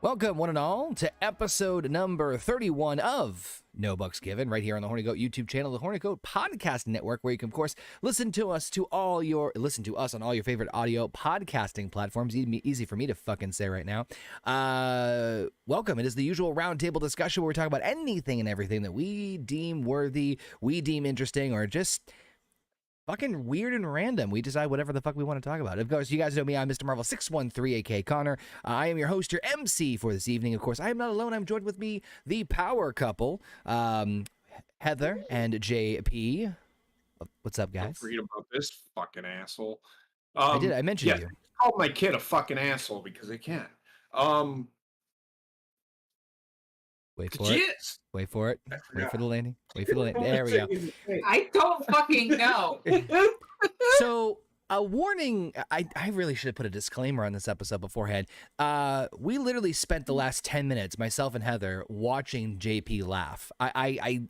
Welcome, one and all, to episode number 31 of No Bucks Given, right here on the Horny Goat YouTube channel, the Horny Goat Podcast Network, where you can, of course, listen to us on all your favorite audio podcasting platforms. Easy for me to fucking say right now. Welcome. It is the usual roundtable discussion where we talk about anything and everything that we deem worthy, we deem interesting, or just fucking weird and random. We decide whatever the fuck we want to talk about. Of course, you guys know me. I'm Mr. Marvel 613, aka Connor. I am your host, your MC for this evening. Of course, I am not alone. I'm joined with me, the power couple, Heather and JP. What's up, guys? Don't read about this fucking asshole. I did. I mentioned you. I called my kid a fucking asshole because I can. Wait for it. Wait for it. Wait for the landing. Wait for the landing. There we go. I don't fucking know. So, a warning. I really should have put a disclaimer on this episode beforehand. We literally spent the last 10 minutes, myself and Heather, watching JP laugh. I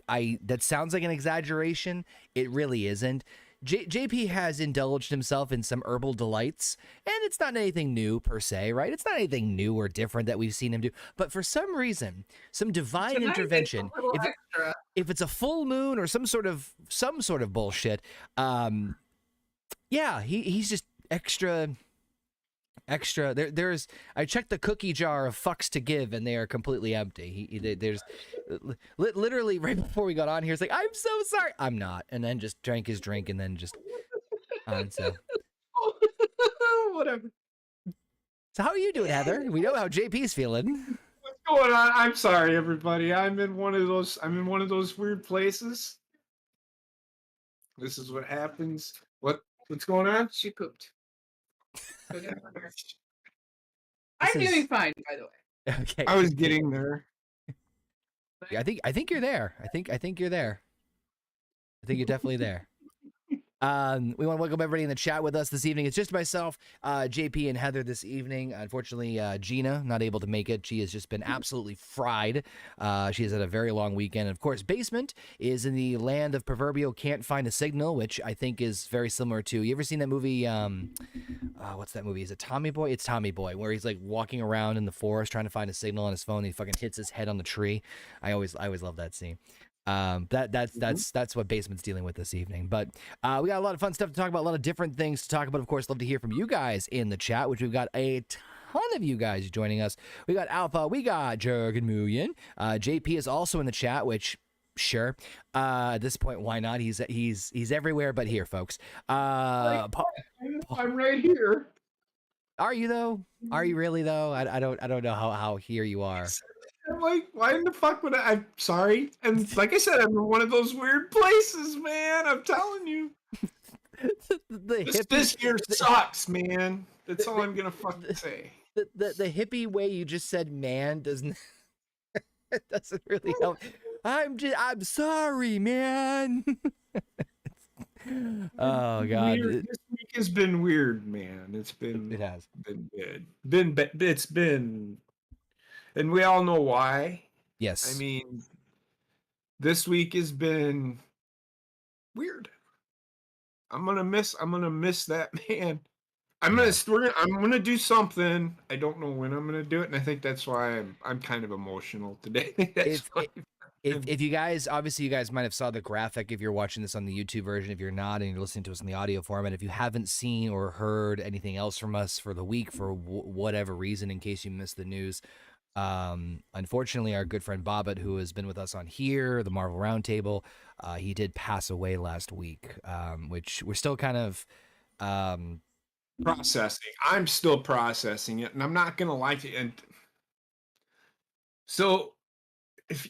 that sounds like an exaggeration. It really isn't. JP has indulged himself in some herbal delights, and it's not anything new per se, right? It's not anything new or different that we've seen him do. But for some reason, some divine intervention, if it's a full moon or some sort of bullshit, yeah, he's just extra. There's I checked the cookie jar of fucks to give, and they are completely empty. There's literally right before we got on here, it's like, I'm so sorry. I'm not, and then just drank his drink, and then just on. So whatever. So how are you doing, Heather? We know how JP's feeling. What's going on? I'm sorry, everybody. I'm in one of those weird places. This is what happens. What's going on? She pooped. This I'm doing fine, by the way. Okay. I was getting there. Yeah, I think you're there. I think you're there. I think you're definitely there. We want to welcome everybody in the chat with us this evening. It's just myself, JP, and Heather this evening. Unfortunately, Gina not able to make it. She has just been absolutely fried. She has had a very long weekend. And of course, Basement is in the land of proverbial can't find a signal, which I think is very similar to. You ever seen that movie? What's that movie? Is it Tommy Boy? It's Tommy Boy, where he's like walking around in the forest trying to find a signal on his phone. And he fucking hits his head on the tree. I always love that scene. That's what Basement's dealing with this evening. But we got a lot of fun stuff to talk about, a lot of different things to talk about. Of course, love to hear from you guys in the chat, which we've got a ton of you guys joining us. We got Alpha, we got Jurgen Muyen. JP is also in the chat, which sure. At this point, why not? He's everywhere but here, folks. I'm right here. Are you though? Are you really though? I don't know how here you are. I'm like, why in the fuck would I'm sorry. And like I said, I'm in one of those weird places, man. I'm telling you. This year sucks, man. That's all I'm gonna fucking say. The hippie way you just said man doesn't it doesn't really help. I'm sorry, man. Oh god. This week has been weird, man. It has been good. And we all know why. Yes. I mean, this week has been weird. I'm gonna miss that man. I'm gonna do something. I don't know when I'm gonna do it, and I think that's why I'm kind of emotional today. If you guys, obviously you guys might have saw the graphic if you're watching this on the YouTube version. If you're not and you're listening to us in the audio format, if you haven't seen or heard anything else from us for the week for whatever reason, in case you missed the news, unfortunately our good friend Bobbit, who has been with us on here, the Marvel Roundtable, he did pass away last week, which we're still kind of processing. I'm still processing it, and I'm not gonna like it. And so if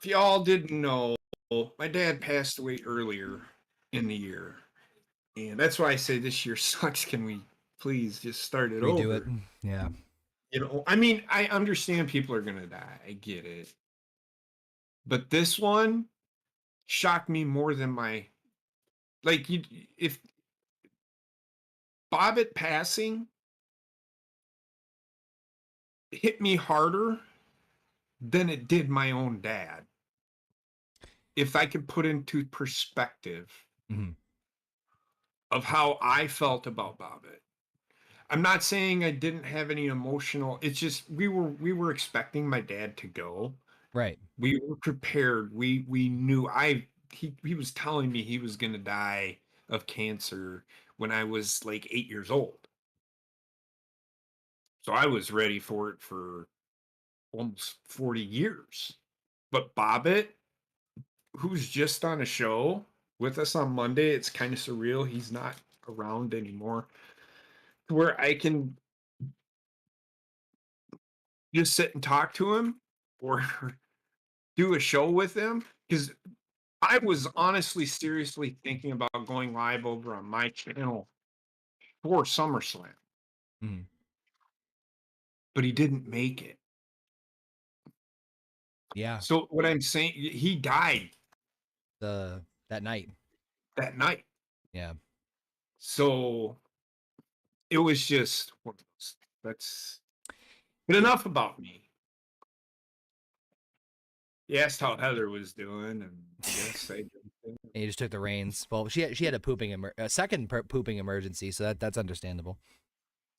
y'all didn't know, my dad passed away earlier in the year, and that's why I say this year sucks. Can we please just start it over? Redo it. Yeah. You know, I mean, I understand people are gonna die. I get it. But this one shocked me more than if Bobbit passing hit me harder than it did my own dad. If I could put into perspective of how I felt about Bobbit. I'm not saying I didn't have any emotional. It's just we were expecting my dad to go. Right. We were prepared. We knew he was telling me he was gonna die of cancer when I was like 8 years old. So I was ready for it for almost 40 years. But Bobbitt, who's just on a show with us on Monday, it's kind of surreal. He's not around anymore. Where I can just sit and talk to him or do a show with him. Because I was honestly, seriously thinking about going live over on my channel for SummerSlam, Mhm. but he didn't make it. Yeah. So what I'm saying, he died That night. that night. Yeah. So it was just one of those. That's but enough about me. You asked how Heather was doing, and yes, I did. And he just took the reins. Well, she had a second pooping emergency, so that's understandable.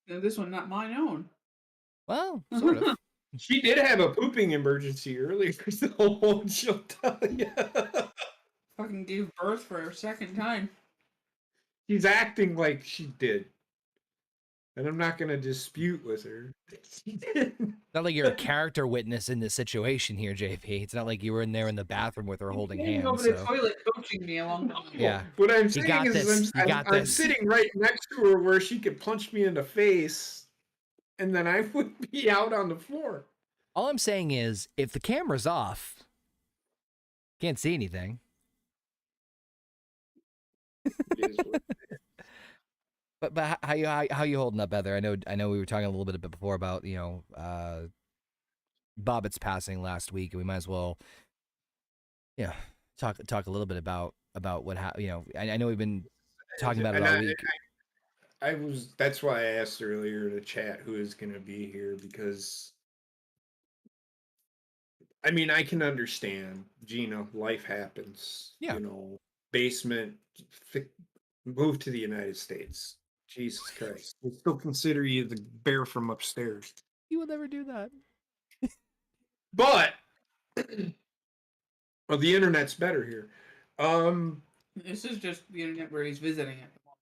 No, this one, not mine own. Well, sort of. She did have a pooping emergency earlier, so she'll tell you. Fucking gave birth for her second time. She's acting like she did. And I'm not going to dispute with her. She did. Not like you're a character witness in this situation here, JP. It's not like you were in there in the bathroom with her holding hands. Over the toilet coaching me along the way. Yeah. What I'm You saying got is this. You got I'm this. sitting right next to her where she could punch me in the face, and then I would be out on the floor. All I'm saying is, if the camera's off, can't see anything. But how you holding up, Heather? I know we were talking a little bit before about Bobbitt's passing last week, and we might as well talk a little bit about what I know we've been talking about it all week. That's why I asked earlier to chat who is going to be here, because I mean, I can understand, Gina, life happens. Yeah. Basement, move to the United States. Jesus Christ. I still consider you the bear from upstairs. You would never do that. But well, the internet's better here. This is just the internet where he's visiting at the moment.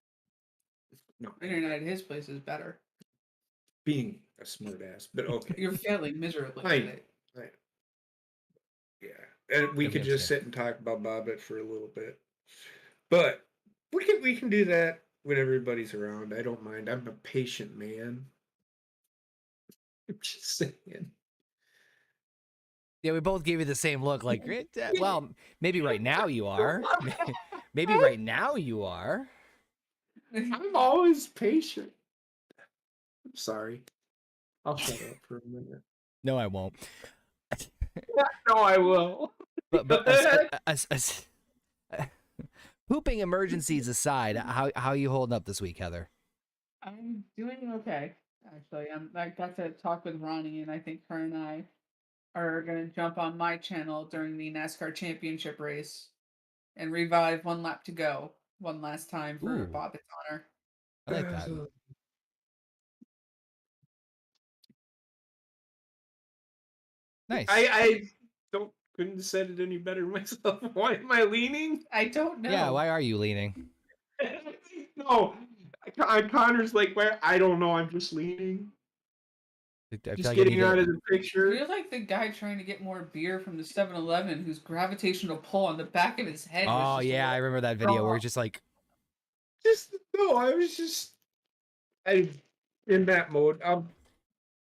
No, The internet at his place is better. being a smart ass, but okay. You're failing miserably. I yeah. And we could just sit and talk about Bobbitt for a little bit. But we can do that when everybody's around. I don't mind. I'm a patient man. I'm just saying. Yeah, we both gave you the same look. Like, well, maybe right now you are. Maybe right now you are. I'm always patient. I'm sorry. I'll shut up for a minute. No, I won't. No, I will. But pooping emergencies aside, how you holding up this week, Heather? I'm doing okay, actually. I got to talk with Ronnie, and I think her and I are going to jump on my channel during the NASCAR championship race and revive One Lap to Go one last time for Bobbitt's honor. I like that. Nice. I couldn't have said it any better myself. Why am I leaning? I don't know. Yeah, why are you leaning? No, Connor's like, where? I don't know. I'm just leaning. Just like getting out of the picture. You're like the guy trying to get more beer from the 7-Eleven whose gravitational pull on the back of his head. Oh yeah, I remember that video where he's just like, I was just in that mode. I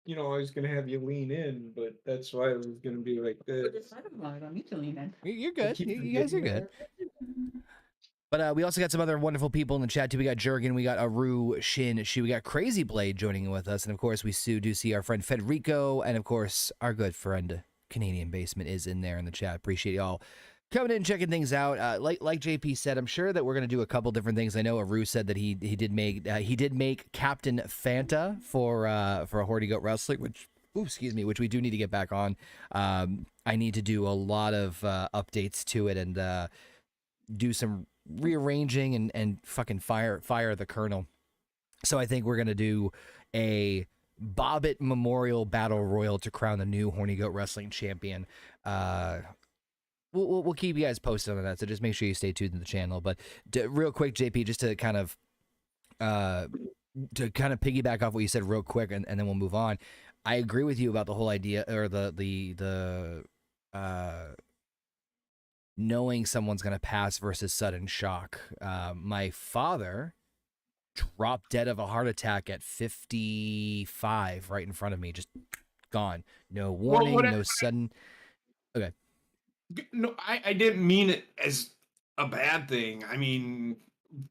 was gonna have you lean in, but that's why I was gonna be like this. I don't need to lean in. You're good. You guys are good. But we also got some other wonderful people in the chat too. We got Jurgen, we got Aru, Shin, we got Crazy Blade joining in with us, and of course we do see our friend Federico, and of course our good friend Canadian Basement is in there in the chat. Appreciate y'all coming in, checking things out. Like JP said, I'm sure that we're gonna do a couple different things. I know Aru said that he did make Captain Fanta for a Horny Goat Wrestling, which we do need to get back on. I need to do a lot of updates to it and do some rearranging and fucking fire the Colonel. So I think we're gonna do a Bobbitt Memorial Battle Royal to crown the new Horny Goat Wrestling Champion. We'll keep you guys posted on that, so just make sure you stay tuned to the channel. But real quick, JP, just to kind of piggyback off what you said real quick, and then we'll move on. I agree with you about the whole idea, or the knowing someone's gonna pass versus sudden shock. My father dropped dead of a heart attack at 55 right in front of me, just gone. No warning, no sudden. Okay. No, I didn't mean it as a bad thing. I mean,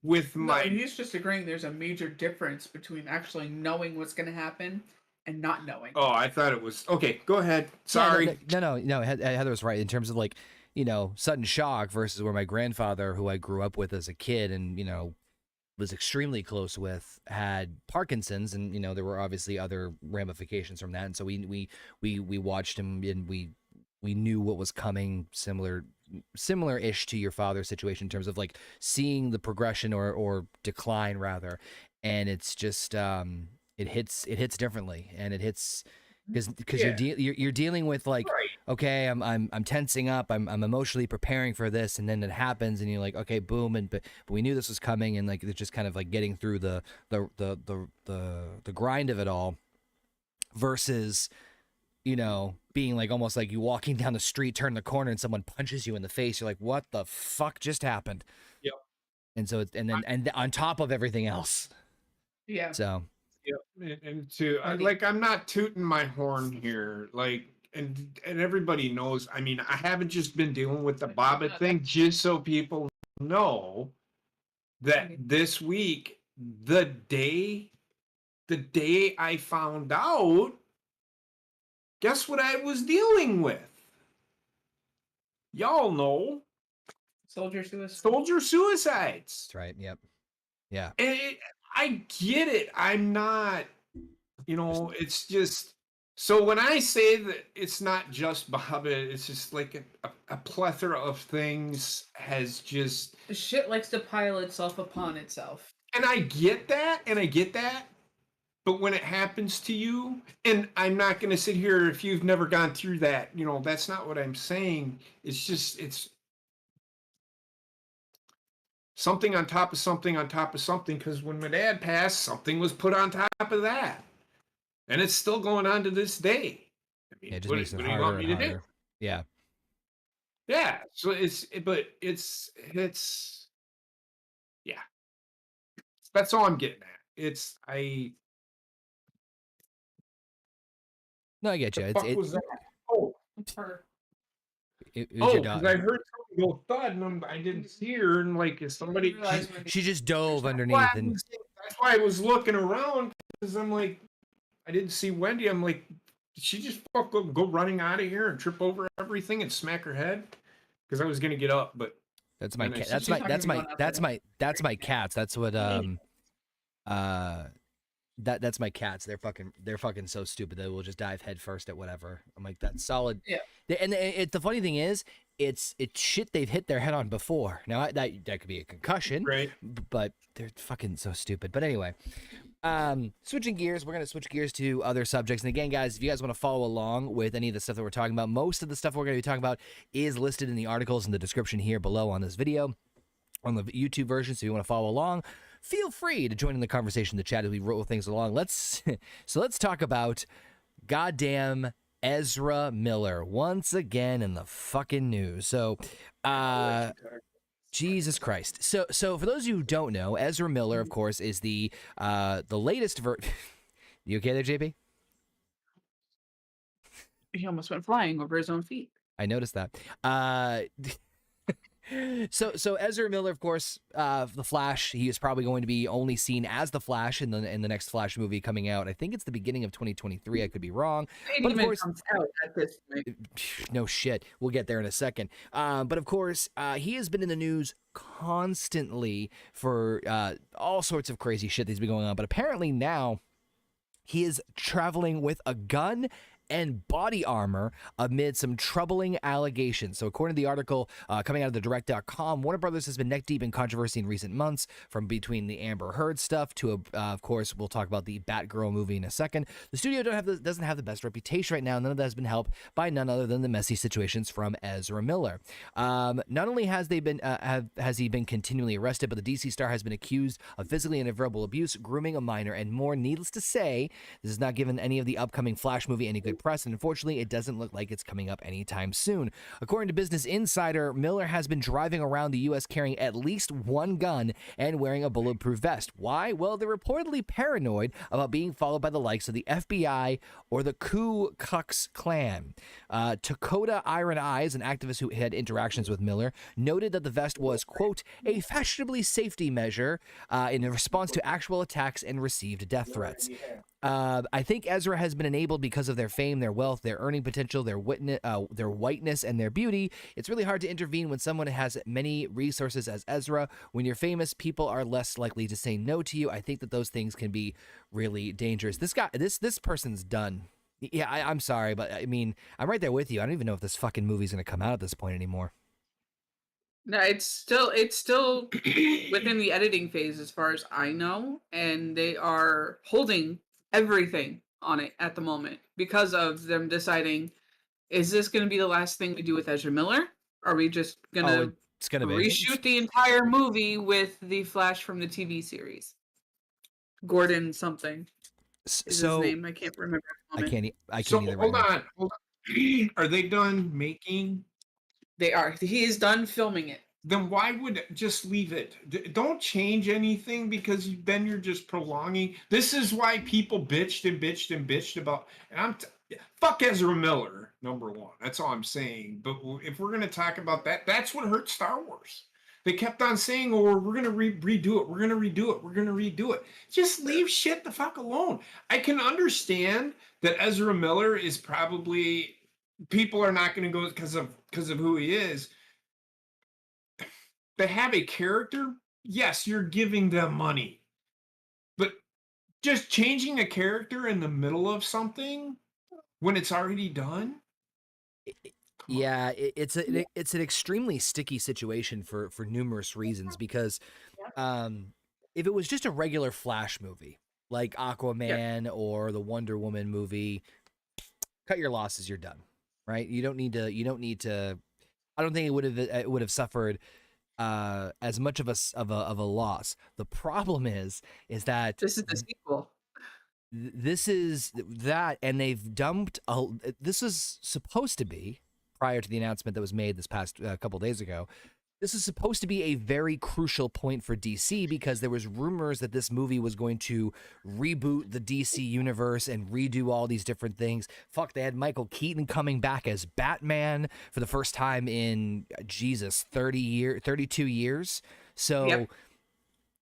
with No, my he's just agreeing there's a major difference between actually knowing what's going to happen and not knowing. oh, I thought it was okay. Go ahead. Sorry. No. Heather was right in terms of, like, you know, sudden shock versus where my grandfather, who I grew up with as a kid and, you know, was extremely close with, had Parkinson's, and, you know, there were obviously other ramifications from that, and so we watched him, and we knew what was coming, similar-ish to your father's situation in terms of, like, seeing the progression or decline rather, and it's just it hits differently, and it hits because you're dealing with, like, Right. okay, I'm tensing up, I'm emotionally preparing for this, and then it happens, and you're like, okay, boom, and but we knew this was coming, and, like, it's just kind of like getting through the grind of it all, versus, you know, being like almost like you walking down the street, turn the corner, and someone punches you in the face. You're like, what the fuck just happened? Yep. And so it's, and on top of everything else. Yeah. So. Yep. And to like, I'm not tooting my horn here, like, and everybody knows. I mean, I haven't just been dealing with the Bobbitt thing, just so people know that this week, the day I found out, guess what I was dealing with? Y'all know. Soldier suicide. Soldier suicides. That's right. Yep. Yeah. And I get it. I'm not, you know, it's just, so when I say that it's not just Bobbitt, it's just like a plethora of things has just. The shit likes to pile itself upon itself. And I get that. But when it happens to you, and I'm not going to sit here if you've never gone through that, you know, that's not what I'm saying. It's just, it's something on top of something on top of something, because when my dad passed, something was put on top of that. And it's still going on to this day. I mean, It just what makes it do you want me harder and to do? harder. Yeah. Yeah. So it's yeah. That's all I'm getting at. No, I get you. Fuck was that? Oh, It's her. It was your because daughter. I heard something go thud, and I didn't see her, and like, is somebody? She just dove underneath, and That's why I was looking around, because I'm like, I didn't see Wendy. I'm like, did she just go running out of here and trip over everything and smack her head? Because I was gonna get up, but that's my and I cat. see That's she's my not that's gonna my be going that's up my that's my cats. That's what that's my cats. They're fucking so stupid. They will just dive head first at whatever. I'm like, that's solid. Yeah. And the funny thing is, it's shit they've hit their head on before. Now that could be a concussion, right. but they're fucking so stupid. But anyway, switching gears, we're gonna switch gears to other subjects. And again, guys, if you guys want to follow along with any of the stuff that we're talking about, most of the stuff we're gonna be talking about is listed in the articles in the description here below on this video, on the YouTube version. So if you want to follow along, feel free to join in the conversation, the chat, as we roll things along. Let's talk about goddamn Ezra Miller once again in the fucking news. So, Jesus Christ. So for those of you who don't know, Ezra Miller, of course, is the latest You okay there, JP? He almost went flying over his own feet. I noticed that. So Ezra Miller, of course, the Flash. He is probably going to be only seen as the Flash in the next Flash movie coming out. I think it's the beginning of 2023. I could be wrong, but of course, comes out at this point. no shit. We'll get there in a second. But of course, he has been in the news constantly for all sorts of crazy shit that's been going on. But apparently now, he is traveling with a gun and body armor amid some troubling allegations. So according to the article coming out of the direct.com, Warner Brothers has been neck deep in controversy in recent months, from between the Amber Heard stuff to, of course, we'll talk about the Batgirl movie in a second. The studio doesn't have the best reputation right now. None of that has been helped by none other than the messy situations from Ezra Miller. Not only has he been continually arrested, but the DC star has been accused of physically and verbal abuse, grooming a minor, and more. Needless to say, this has not given any of the upcoming Flash movie any good press, and unfortunately, it doesn't look like it's coming up anytime soon. According to Business Insider, Miller has been driving around the U.S. carrying at least one gun and wearing a bulletproof vest. Why? Well, they're reportedly paranoid about being followed by the likes of the FBI or the Ku Klux Klan. Dakota Iron Eyes, an activist who had interactions with Miller, noted that the vest was, quote, a fashionably safety measure in response to actual attacks and received death threats. I think Ezra has been enabled because of their fame, their wealth, their earning potential, their whiteness, and their beauty. It's really hard to intervene when someone has many resources as Ezra. When you're famous, people are less likely to say no to you. I think that those things can be really dangerous. This person's done. Yeah, I'm sorry, but I mean, I'm right there with you. I don't even know if this fucking movie's gonna come out at this point anymore. No, it's still within the editing phase as far as I know, and they are holding everything on it at the moment because of them deciding, is this going to be the last thing we do with Ezra Miller? Are we just going to It's gonna be reshoot the entire movie with the Flash from the TV series? Gordon something is his name. I can't remember. I can't So either. hold on. Are they done making? They are. He is done filming it. Then why would just leave it? Don't change anything, because then you're just prolonging. This is why people bitched and bitched and bitched about. And fuck Ezra Miller, number one. That's all I'm saying. But if we're gonna talk about that, that's what hurt Star Wars. They kept on saying, "Oh, we're gonna redo it. We're gonna redo it. We're gonna redo it." Just leave shit the fuck alone. I can understand that Ezra Miller is probably, people are not gonna go because of who he is. They have a character, yes, you're giving them money, but just changing a character in the middle of something when it's already done. Yeah, it's an extremely sticky situation for numerous reasons, because if it was just a regular Flash movie like Aquaman or the Wonder Woman movie, cut your losses, you're done, right? You don't need to. I don't think it would have suffered as much of a loss. The problem is that this is the sequel. This is that, and they've dumped. This is supposed to be, prior to the announcement that was made this past couple days ago. This is supposed to be a very crucial point for DC, because there was rumors that this movie was going to reboot the DC universe and redo all these different things. Fuck, they had Michael Keaton coming back as Batman for the first time in 32 years. So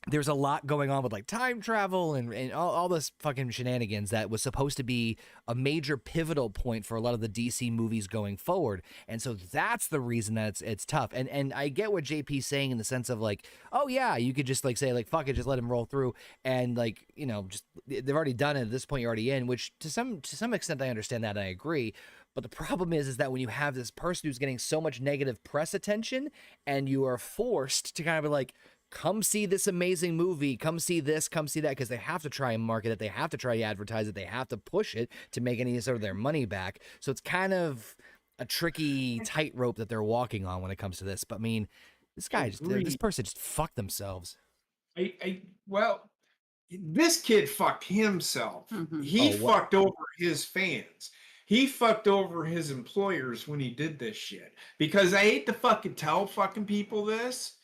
there's a lot going on with like time travel and all this fucking shenanigans that was supposed to be a major pivotal point for a lot of the DC movies going forward. And so that's the reason that it's tough. And I get what JP's saying in the sense of like, oh yeah, you could just like say like, fuck it, just let him roll through. And like, you know, just they've already done it at this point, you're already in, which to some extent I understand that, and I agree. But the problem is that when you have this person who's getting so much negative press attention, and you are forced to kind of be like, come see this amazing movie, come see this, come see that, because they have to try and market it, they have to try to advertise it, they have to push it to make any sort of their money back. So it's kind of a tricky tightrope that they're walking on when it comes to this. But I mean, this person just fucked themselves. Well, this kid fucked himself. He fucked over his fans. He fucked over his employers when he did this shit. Because I hate to fucking tell fucking people this.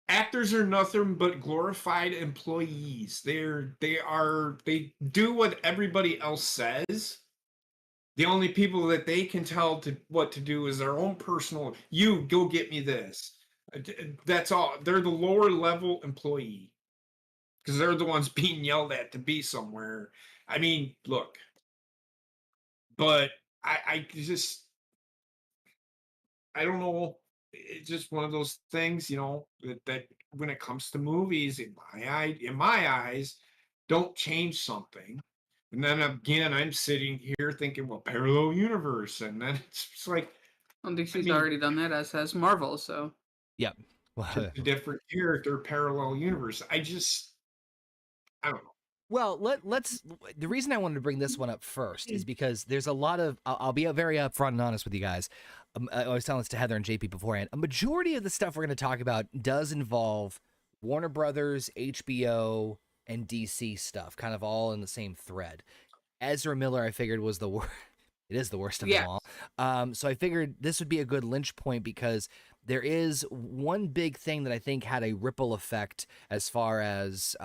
Actors are nothing but glorified employees. They do what everybody else says. The only people that they can tell what to do is their own personal. You go get me this. That's all. They're the lower level employee, because they're the ones being yelled at to be somewhere. I mean, look, but I don't know. It's just one of those things, you know, that when it comes to movies, in my eyes, don't change something. And then again, I'm sitting here thinking, well, parallel universe, and then it's just like, Well, DC's mean- already done that, as has Marvel. So Yep. just a different character, parallel universe. I don't know. Well, let's. The reason I wanted to bring this one up first is because there's a lot of. I'll be very upfront and honest with you guys. I was telling this to Heather and JP beforehand. A majority of the stuff we're going to talk about does involve Warner Brothers, HBO, and DC stuff, kind of all in the same thread. Ezra Miller, I figured, was the worst. It is the worst of them all. So I figured this would be a good lynch point because there is one big thing that I think had a ripple effect as far as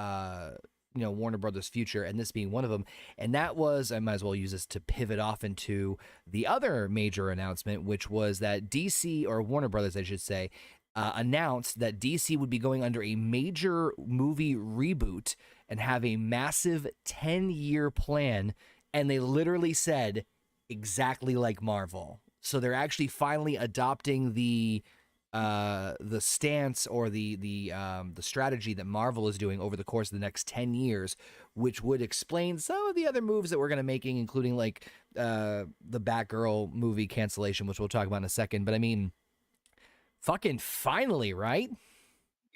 Warner Brothers' future, and this being one of them. And that was, I might as well use this to pivot off into the other major announcement, which was that DC, or Warner Brothers, I should say, announced that DC would be going under a major movie reboot and have a massive 10-year plan. And they literally said exactly like Marvel. So they're actually finally adopting the stance or the strategy that Marvel is doing over the course of the next 10 years, which would explain some of the other moves that we're going to making, including like the Batgirl movie cancellation, which we'll talk about in a second. But I mean, fucking finally, right?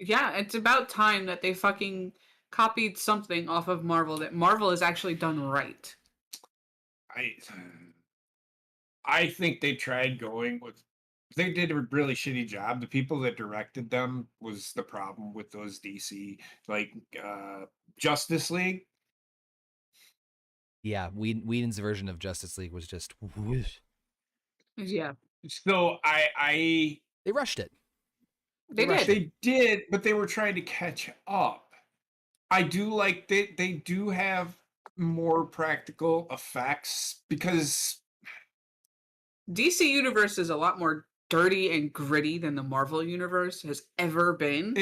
yeah, it's about time that they fucking copied something off of Marvel that Marvel has actually done right. I think they tried going with. They did a really shitty job. The people that directed them was the problem with those DC, like Justice League. Yeah, Whedon's version of Justice League was just whoosh. Yeah, So They rushed it. They did, but they were trying to catch up. I do like they do have more practical effects because DC Universe is a lot more dirty and gritty than the Marvel Universe has ever been.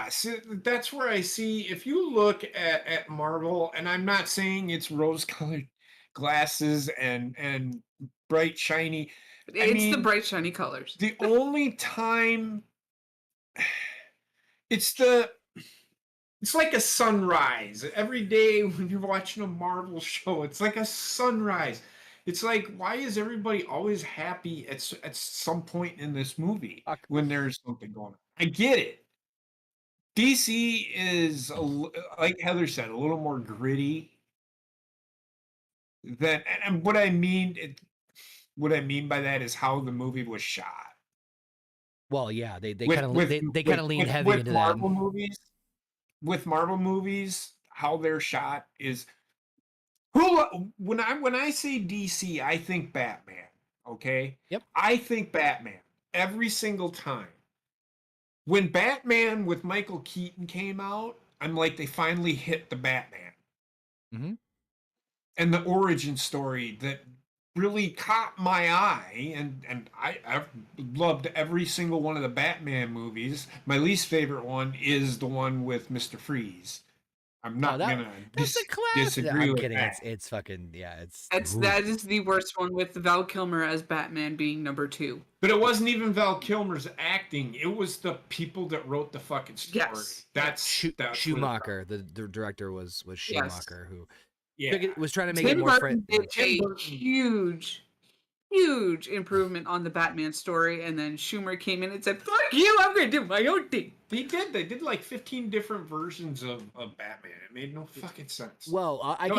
So that's where I see, if you look at Marvel, and I'm not saying it's rose-colored glasses and bright, shiny. It's the bright, shiny colors. The only time it's like a sunrise. Every day when you're watching a Marvel show, it's like a sunrise. It's like, why is everybody always happy at some point in this movie when there's something going on? I get it. DC is, like Heather said, a little more gritty. And what I mean by that is how the movie was shot. Well, yeah, they kind of lean heavy into Marvel that. movies. With Marvel movies, how they're shot is when I say DC, I think Batman. Okay. Yep. I think Batman every single time. When Batman with Michael Keaton came out, I'm like, they finally hit the Batman. Mm-hmm. And the origin story that really caught my eye, and I've loved every single one of the Batman movies. My least favorite one is the one with Mr. Freeze. I'm not gonna disagree with that. It's fucking, yeah. That is the worst one, with Val Kilmer as Batman being number 2. But it wasn't even Val Kilmer's acting; it was the people that wrote the fucking story. Yes. That's Schumacher. The director was Schumacher, who was trying to make Tim it more Burton did a huge improvement on the Batman story, and then Schumer came in and said, "Fuck you! I'm gonna do my own thing." They did like 15 different versions of Batman. It made no fucking sense. Well, I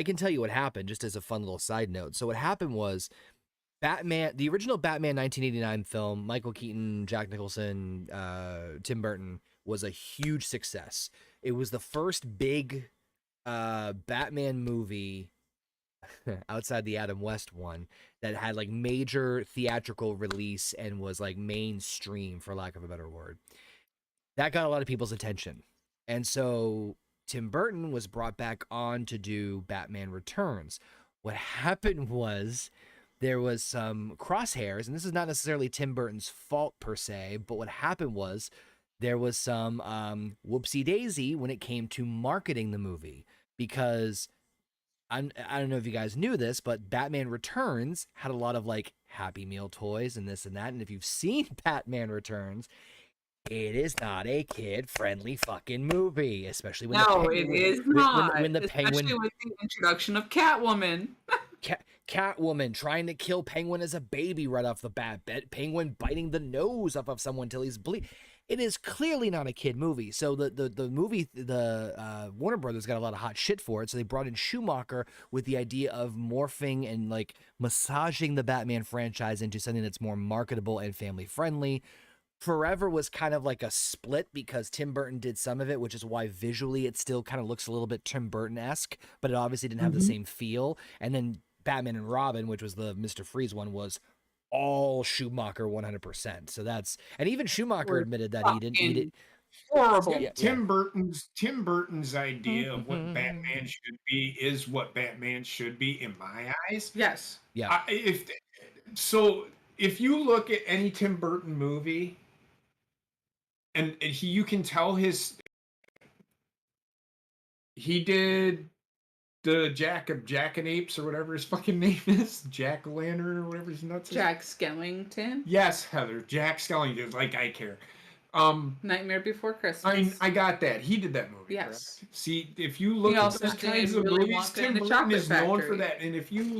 can tell you what happened, just as a fun little side note. So what happened was, Batman, the original Batman 1989 film, Michael Keaton, Jack Nicholson, Tim Burton, was a huge success. It was the first big Batman movie outside the Adam West one that had like major theatrical release and was like mainstream, for lack of a better word. That got a lot of people's attention. And so Tim Burton was brought back on to do Batman Returns. What happened was there was some crosshairs, and this is not necessarily Tim Burton's fault per se, but what happened was there was some whoopsie daisy when it came to marketing the movie, because I don't know if you guys knew this, but Batman Returns had a lot of like Happy Meal toys and this and that. And if you've seen Batman Returns, it is not a kid-friendly fucking movie, especially when No, the it penguin, is when, not. when the Especially penguin with the introduction of Catwoman. Catwoman trying to kill Penguin as a baby right off the bat. Penguin biting the nose off of someone till he's bleed. It is clearly not a kid movie. So the movie, Warner Brothers got a lot of hot shit for it. So they brought in Schumacher with the idea of morphing and like massaging the Batman franchise into something that's more marketable and family friendly. Forever was kind of like a split because Tim Burton did some of it, which is why visually it still kind of looks a little bit Tim Burton-esque, but it obviously didn't have the same feel. And then Batman and Robin, which was the Mr. Freeze one, was all Schumacher 100%. So that's, and even Schumacher Were admitted that he did horrible. Tim Burton's idea of what Batman should be is what Batman should be in my eyes. Yes. Yeah. If you look at any Tim Burton movie, and you can tell he did the Jack and Apes or whatever his fucking name is, Jack Lantern or whatever his nuts is. Jack Skellington. Yes, Heather, Jack Skellington. Like I care. Nightmare Before Christmas. I got that. He did that movie. Yes. Correct? See, if you look at those kinds of Willy movies, Wonka Tim and the Burton Chocolate is known for Factory. that. And if you've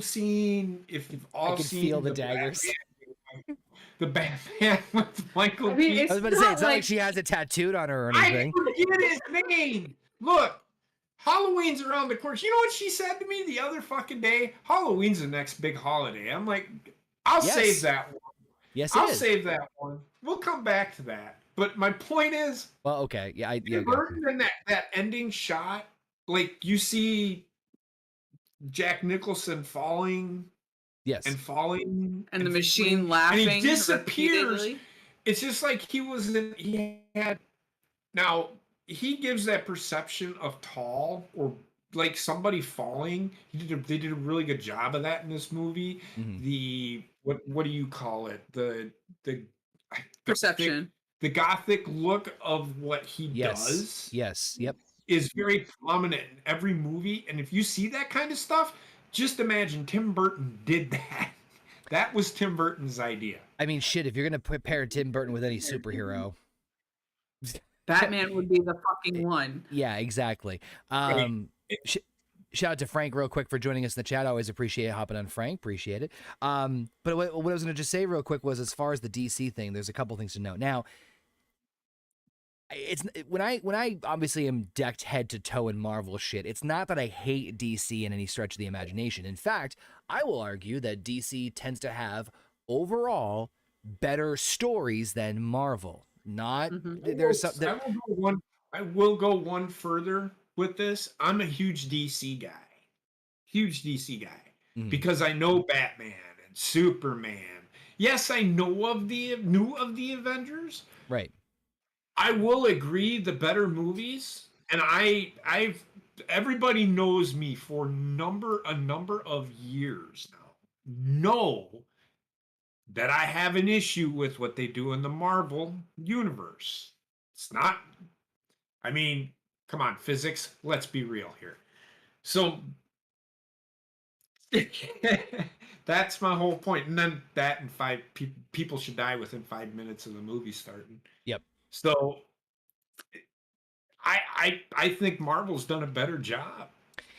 all I can seen feel the daggers. The Batman with Michael I mean, Keaton. it's I was about to say, it's not like like she has it tattooed on her or I anything. forget his name. Look, Halloween's around the corner. You know what she said to me the other fucking day? Halloween's the next big holiday. I'm like, I'll save that one. Yes, I'll save that one. We'll come back to that. But my point is, well, okay, yeah, Tim Burton in that ending shot, like you see Jack Nicholson falling, yes, and falling, and the machine laughing, and he disappears. Repeatedly. It's just like he had. Now he gives that perception of tall or like somebody falling. They did a really good job of that in this movie. Mhm. The what do you call it? The Perception. The gothic look of what he does. Yes, yep. Is very prominent in every movie. And if you see that kind of stuff, just imagine Tim Burton did that. That was Tim Burton's idea. I mean, shit, if you're going to pair Tim Burton with any superhero, Batman would be the fucking one. Yeah, exactly. Shout out to Frank real quick for joining us in the chat. I always appreciate hopping on, Frank. Appreciate it. But what I was going to just say real quick was, as far as the DC thing, there's a couple things to note. Now, it's when I obviously am decked head to toe in Marvel shit, it's not that I hate DC in any stretch of the imagination. In fact, I will argue that DC tends to have overall better stories than Marvel. Not there's some. I will go one further with this. I'm a huge DC guy, because I know Batman and Superman. Yes, I know of the Avengers. Right. I will agree the better movies, and I've everybody knows me for a number of years now. Know that I have an issue with what they do in the Marvel universe. It's not, I mean, come on, physics, let's be real here. So that's my whole point. And then that and people should die within 5 minutes of the movie starting. Yep. So I think Marvel's done a better job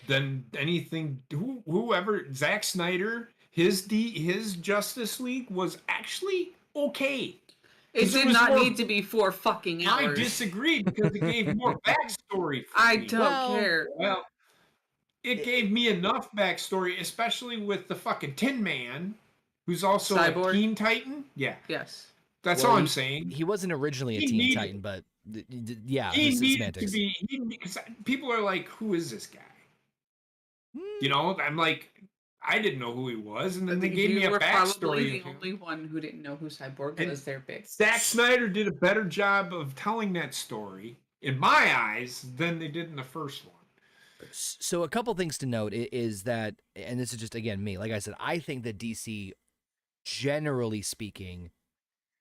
than anything. Whoever, Zack Snyder, his Justice League was actually okay. It did not need to be 4 fucking hours. I disagree because it gave more backstory. I don't care. Well, it gave me enough backstory, especially with the fucking Tin Man, who's also Cyborg? a Teen Titan. Yeah. Yes. That's all I'm saying. He wasn't originally a Teen Titan, but yeah, he it's needed semantics. to be, because people are like, who is this guy? You know, I'm like, I didn't know who he was, and then they gave me a backstory. Probably the only one who didn't know who Cyborg was their big. Zack Snyder did a better job of telling that story, in my eyes, than they did in the first one. So a couple things to note is that, and this is just, again, me, like I said, I think that DC, generally speaking,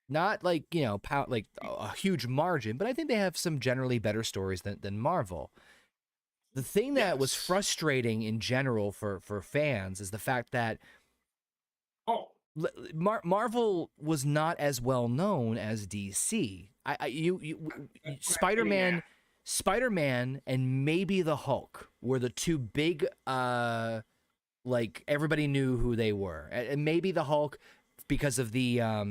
not like, you know, like a huge margin, but I think they have some generally better stories than Marvel. The thing that was frustrating in general for fans is the fact that Marvel was not as well known as DC. Spider-Man, Spider-Man, and maybe the Hulk were the two big. Like everybody knew who they were, and maybe the Hulk because of the oh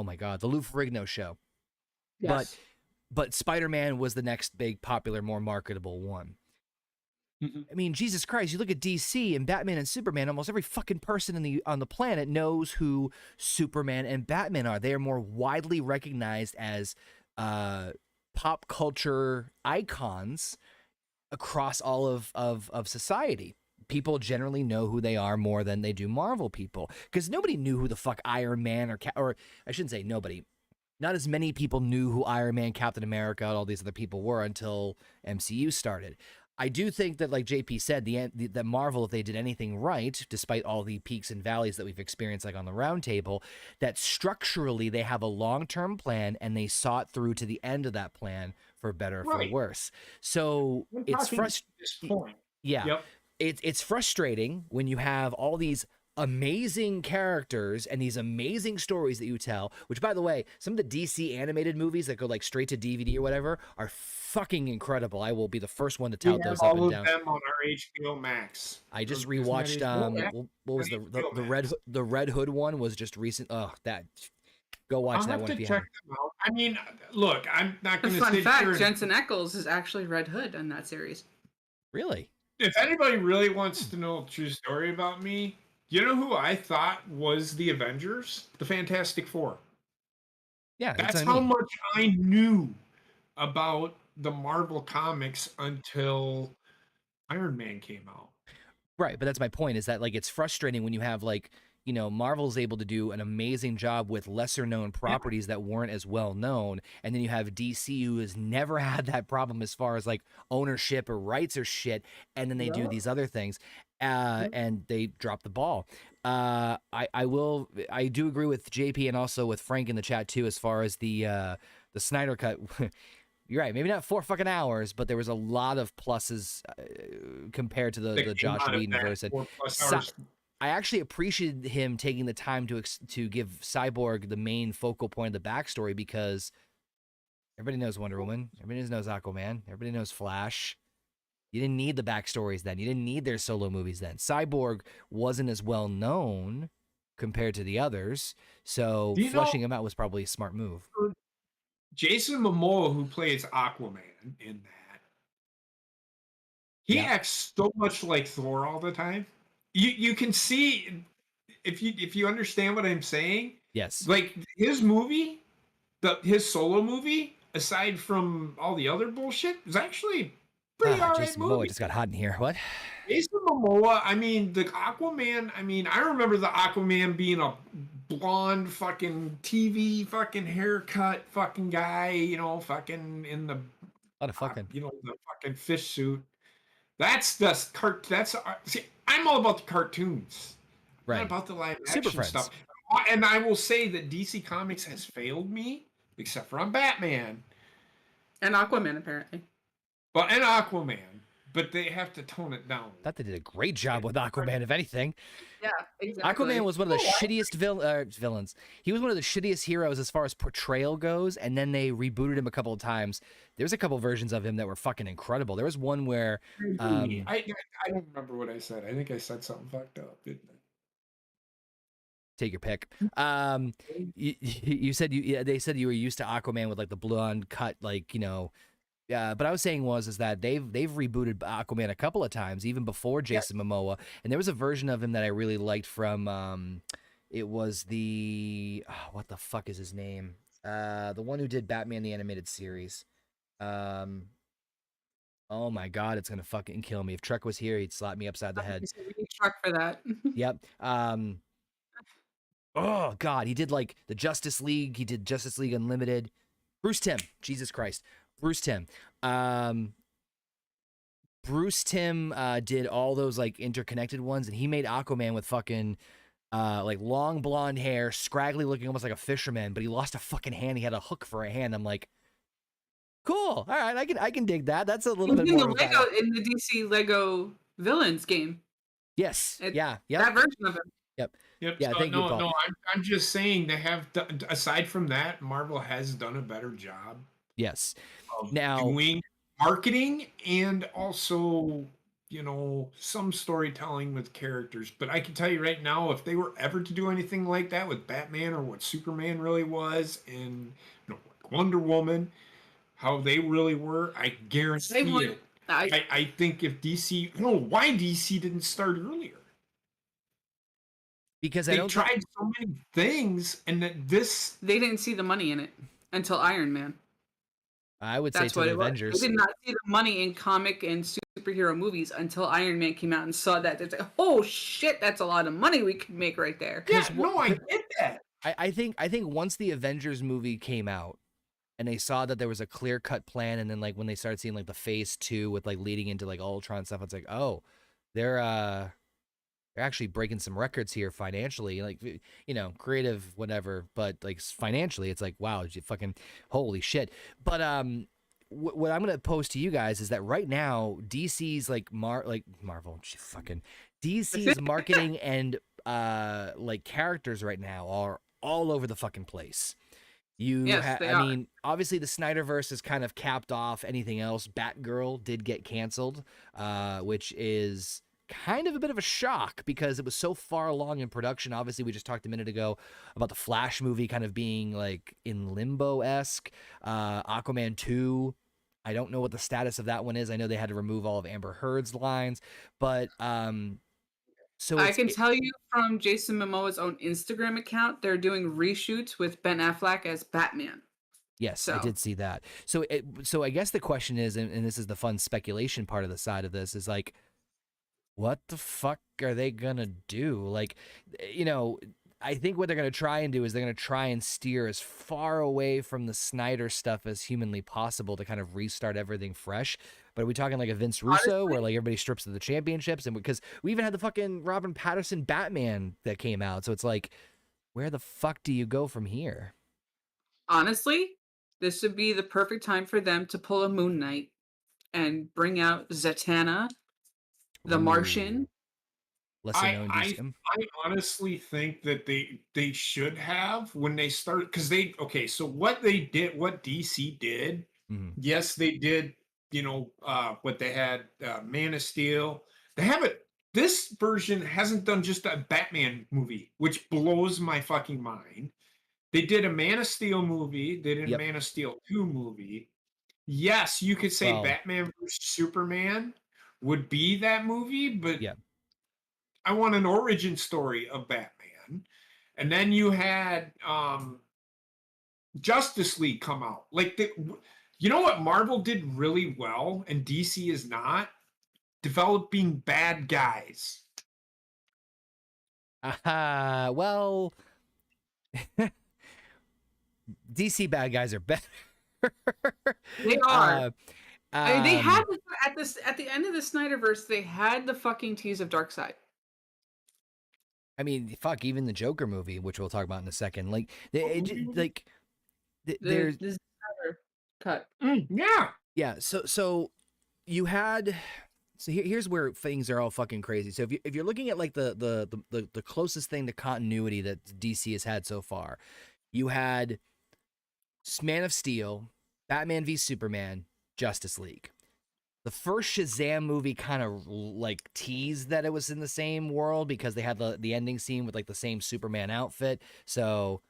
my god, the Lou Ferrigno show. Yes. But Spider-Man was the next big, popular, more marketable one. I mean, Jesus Christ, you look at DC and Batman and Superman, almost every fucking person on the planet knows who Superman and Batman are. They are more widely recognized as pop culture icons across all of society. People generally know who they are more than they do Marvel people, because nobody knew who the fuck Iron Man or I shouldn't say nobody. Not as many people knew who Iron Man, Captain America, and all these other people were until MCU started. I do think that, like JP said, the Marvel, if they did anything right, despite all the peaks and valleys that we've experienced, like on the round table, that structurally they have a long-term plan and they saw it through to the end of that plan, for better or for worse. So it's frustrating. Yeah. Yep. It's frustrating when you have all these amazing characters and these amazing stories that you tell, which, by the way, some of the DC animated movies that go like straight to DVD or whatever are fucking incredible. I will be the first one to tout those up and down. All of them on our HBO Max. I just rewatched what was the Red Hood one was just recent. Oh, that go watch that one if you haven't. I mean, look, I'm not going to say. Fun fact: Jensen Ackles is actually Red Hood in that series. Really? If anybody really wants to know a true story about me, you know who I thought was the Avengers? The Fantastic Four. Yeah, that's how much I knew about the Marvel comics until Iron Man came out. Right, but that's my point, is that like it's frustrating when you have like, you know, Marvel's able to do an amazing job with lesser known properties that weren't as well known, and then you have DC who has never had that problem as far as like ownership or rights or shit, and then they do these other things. And they drop the ball. I do agree with JP and also with Frank in the chat too, as far as the Snyder cut. You're right, maybe not 4 fucking hours, but there was a lot of pluses compared to the Josh Whedon version. I actually appreciated him taking the time to give Cyborg the main focal point of the backstory, because everybody knows Wonder Woman, everybody knows Aquaman, everybody knows Flash. You didn't need the backstories then. You didn't need their solo movies then. Cyborg wasn't as well known compared to the others, so fleshing him out was probably a smart move. Jason Momoa, who plays Aquaman in that, he acts so much like Thor all the time. You can see, if you understand what I'm saying. Yes. Like his movie, his solo movie, aside from all the other bullshit, is actually pretty alright movie. Jason Momoa just got hot in here. What? Jason Momoa, I mean, the Aquaman, I mean, I remember the Aquaman being a blonde fucking TV fucking haircut fucking guy, you know, fucking in the a lot of fucking, you know, the fucking fish suit. That's the see, I'm all about the cartoons. Right. Not about the live action stuff. And I will say that DC Comics has failed me, except for on Batman. And Aquaman, apparently. And Aquaman. But they have to tone it down. I thought they did a great job with Aquaman, if anything. Yeah, exactly. Aquaman was one of the shittiest villains. He was one of the shittiest heroes as far as portrayal goes, and then they rebooted him a couple of times. There's a couple versions of him that were fucking incredible. There was one where... I don't remember what I said. I think I said something fucked up, didn't I? Take your pick. You said they said you were used to Aquaman with like the blonde cut, like, you know... Yeah, but I was saying is that they've rebooted Aquaman a couple of times, even before Jason Momoa, and there was a version of him that I really liked from it was the what the fuck is his name? The one who did Batman the Animated Series. Oh my god, it's gonna fucking kill me. If Truck was here, he'd slap me upside the head. We need Truck for that. Yep. Oh god, he did like the Justice League. He did Justice League Unlimited. Bruce Timm. Jesus Christ. Bruce Timm. Bruce Timm did all those like interconnected ones, and he made Aquaman with fucking like long blonde hair, scraggly looking, almost like a fisherman, but he lost a fucking hand. He had a hook for a hand. I'm like, cool. All right, I can dig that. That's a little bit more in the DC Lego villains game. Yes. It, Yeah. That version of him. Yep. Yep. Yeah. So Thank you, Paul. no, I'm just saying they have aside from that, Marvel has done a better job Yes. of Now, doing marketing and also, some storytelling with characters. But I can tell you right now, if they were ever to do anything like that with Batman or what Superman really was, and like Wonder Woman, how they really were, I guarantee They would. it. I think if DC, I don't know why DC didn't start earlier. because I They don't think tried so many things, and that this They didn't see the money in it until Iron Man. I would say That's to what the it was. They Avengers. did not see the money in comic and superhero movies until Iron Man came out and saw that. They're like, oh shit, that's a lot of money we could make right there. yeah, no, I get that. I think once the Avengers movie came out and they saw that there was a clear cut plan, and then like when they started seeing like the phase 2 with like leading into like Ultron stuff, it's like, oh, they're actually breaking some records here financially, like creative whatever, but like financially it's like, wow, you fucking holy shit. But what I'm gonna pose to you guys is that right now DC's like Marvel fucking DC's marketing and like characters right now are all over the fucking place. Yes, they I are. mean, obviously the Snyderverse is kind of capped off anything else. Batgirl did get canceled, which is kind of a bit of a shock because it was so far along in production. Obviously, we just talked a minute ago about the Flash movie kind of being like in limbo-esque. Aquaman 2, I don't know what the status of that one is. I know they had to remove all of Amber Heard's lines, but so I can tell you from Jason Momoa's own Instagram account, they're doing reshoots with Ben Affleck as Batman. yes, I did see that. So I guess the question is, and this is the fun speculation part of the side of this, is like, what the fuck are they gonna do? Like, I think what they're gonna try and do is they're gonna try and steer as far away from the Snyder stuff as humanly possible to kind of restart everything fresh. But are we talking like a Vince Russo where like everybody strips of the championships? And because we even had the fucking Robin Pattinson Batman that came out, so it's like, where the fuck do you go from here? Honestly, this would be the perfect time for them to pull a Moon Knight and bring out Zatanna, the Martian. Lesser known I DC. honestly think that they should have when they started, because so what DC did, yes, they did, what they had, Man of Steel. They have it. This version hasn't done just a Batman movie, which blows my fucking mind. They did a Man of Steel movie. They did a Man of Steel 2 movie. Yes, you could say Batman versus Superman would be that movie, but I want an origin story of Batman. And then you had Justice League come out. Like, you know what Marvel did really well and DC is not? Developing bad guys. Well, DC bad guys are better. They are. I mean, they had at the end of the Snyderverse, they had the fucking tease of Darkseid. I mean, fuck, even the Joker movie, which we'll talk about in a second. Like, there's The Snyder cut. Yeah. So you had. So here's where things are all fucking crazy. So if you're looking at like the closest thing to continuity that DC has had so far, you had Man of Steel, Batman v Superman, Justice League. The first Shazam movie kind of like teased that it was in the same world because they had the ending scene with like the same Superman outfit. So,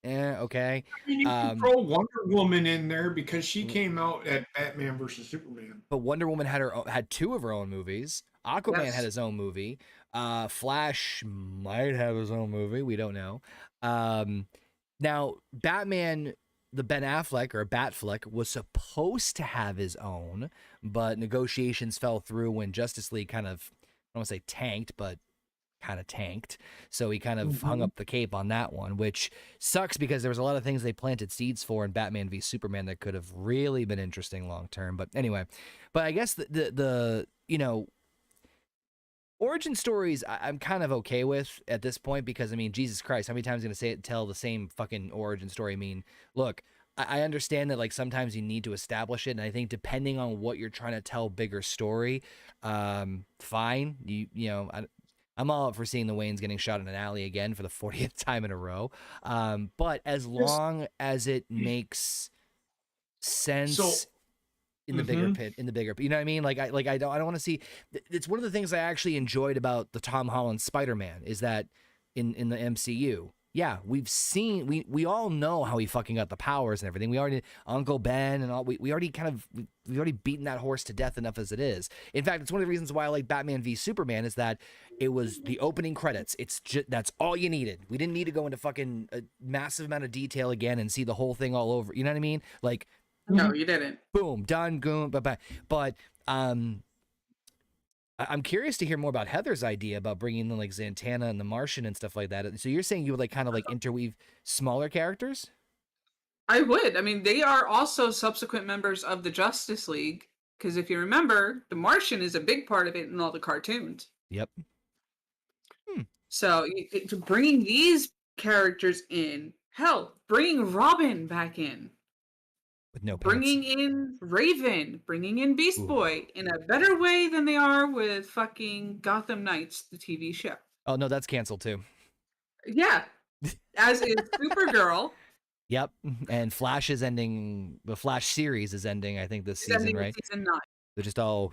okay. I mean, you can throw Wonder Woman in there because she came out at Batman versus Superman. But Wonder Woman had 2 of her own movies. Aquaman had his own movie. Flash might have his own movie. We don't know. Now, Batman, the Ben Affleck or Batfleck was supposed to have his own, but negotiations fell through when Justice League kind of, I don't want to say tanked, but kind of tanked. So he kind of hung up the cape on that one, which sucks because there was a lot of things they planted seeds for in Batman v Superman that could have really been interesting long term. But anyway, but I guess the origin stories I'm kind of okay with at this point because, I mean, Jesus Christ, how many times am I going to tell the same fucking origin story? I mean, look, I understand that like sometimes you need to establish it, and I think depending on what you're trying to tell, bigger story, fine. I'm all up for seeing the Waynes getting shot in an alley again for the 40th time in a row. But as long as it makes sense So in the bigger pit, you know what I mean? Like I don't want to see. It's one of the things I actually enjoyed about the Tom Holland Spider-Man is that in the MCU, yeah, we've seen, we all know how he fucking got the powers and everything. We already, Uncle Ben and all, we already kind of, we've already beaten that horse to death enough as it is. In fact, it's one of the reasons why I like Batman v Superman is that it was the opening credits. It's just, that's all you needed. We didn't need to go into fucking a massive amount of detail again and see the whole thing all over. You know what I mean? Like, No, you didn't. boom, done, goom, but I'm curious to hear more about Heather's idea about bringing in like Zatanna and the Martian and stuff like that. So you're saying you would like kind of like interweave smaller characters? I would. I mean, they are also subsequent members of the Justice League. Because if you remember, the Martian is a big part of it in all the cartoons. Yep. So bringing these characters in, hell, bringing Robin back in. With no pants. Bringing in Raven, bringing in Beast Boy in a better way than they are with fucking Gotham Knights, the TV show. Oh no, that's canceled too. Yeah, as is Supergirl. Yep, and Flash is ending. The Flash series is ending. I think this season, right? Season 9. They're just all.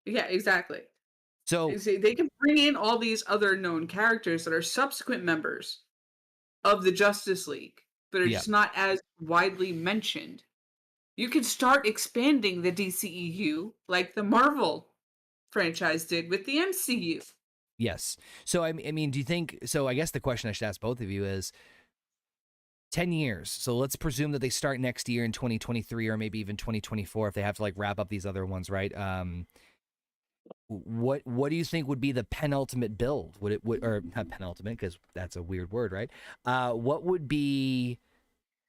Yeah, exactly. So they can bring in all these other known characters that are subsequent members of the Justice League that are just not as widely mentioned. You can start expanding the DCEU like the Marvel franchise did with the MCU. Yes. So I mean, do you think? So I guess the question I should ask both of you is: 10 years. So let's presume that they start next year in 2023 or maybe even 2024 if they have to like wrap up these other ones, right? What do you think would be the penultimate build? Or not penultimate because that's a weird word, right? What would be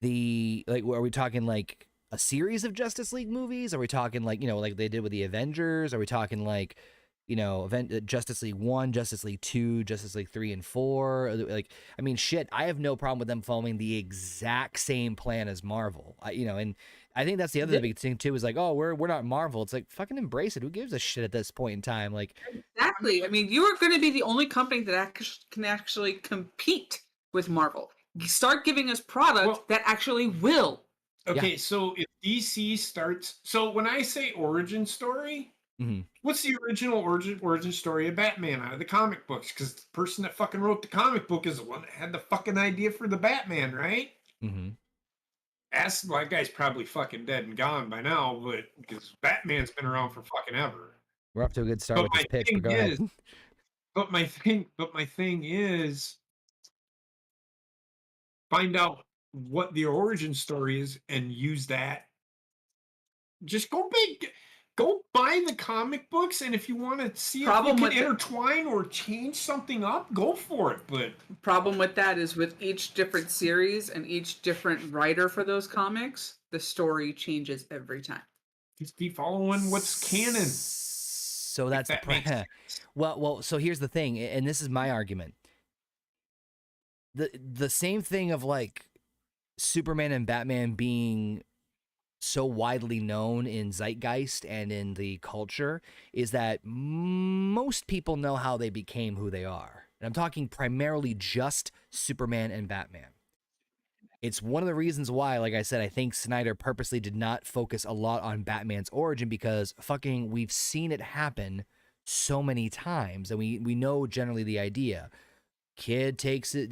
the, like, are we talking like a series of Justice League movies? Are we talking like, you know, like they did with the Avengers? Are we talking like, you know, Justice League 1, Justice League 2, Justice League 3 and 4? Like, I mean, shit, I have no problem with them following the exact same plan as Marvel. You know, and I think that's the other big thing too is like, oh, we're not Marvel. It's like, fucking embrace it. Who gives a shit at this point in time? Like, exactly. I mean, you are going to be the only company that can actually compete with Marvel. Start giving us product that actually will. Okay, so if DC starts, so when I say origin story, what's the original origin story of Batman out of the comic books? Because the person that fucking wrote the comic book is the one that had the fucking idea for the Batman, right? That guy's probably fucking dead and gone by now, but because Batman's been around for fucking ever. We're off to a good start with this pitch, but go ahead. But my thing is, find out what the origin story is and use that. Just go big. Go buy the comic books, and if you want to see if you can intertwine or change something up, go for it. But problem with that is with each different series and each different writer for those comics, the story changes every time. Just keep following what's canon. So that's the well. So here's the thing, and this is my argument. The same thing of like Superman and Batman being so widely known in zeitgeist and in the culture is that most people know how they became who they are. And I'm talking primarily just Superman and Batman. It's one of the reasons why, like I said, I think Snyder purposely did not focus a lot on Batman's origin because fucking we've seen it happen so many times and we know generally the idea. Kid takes it,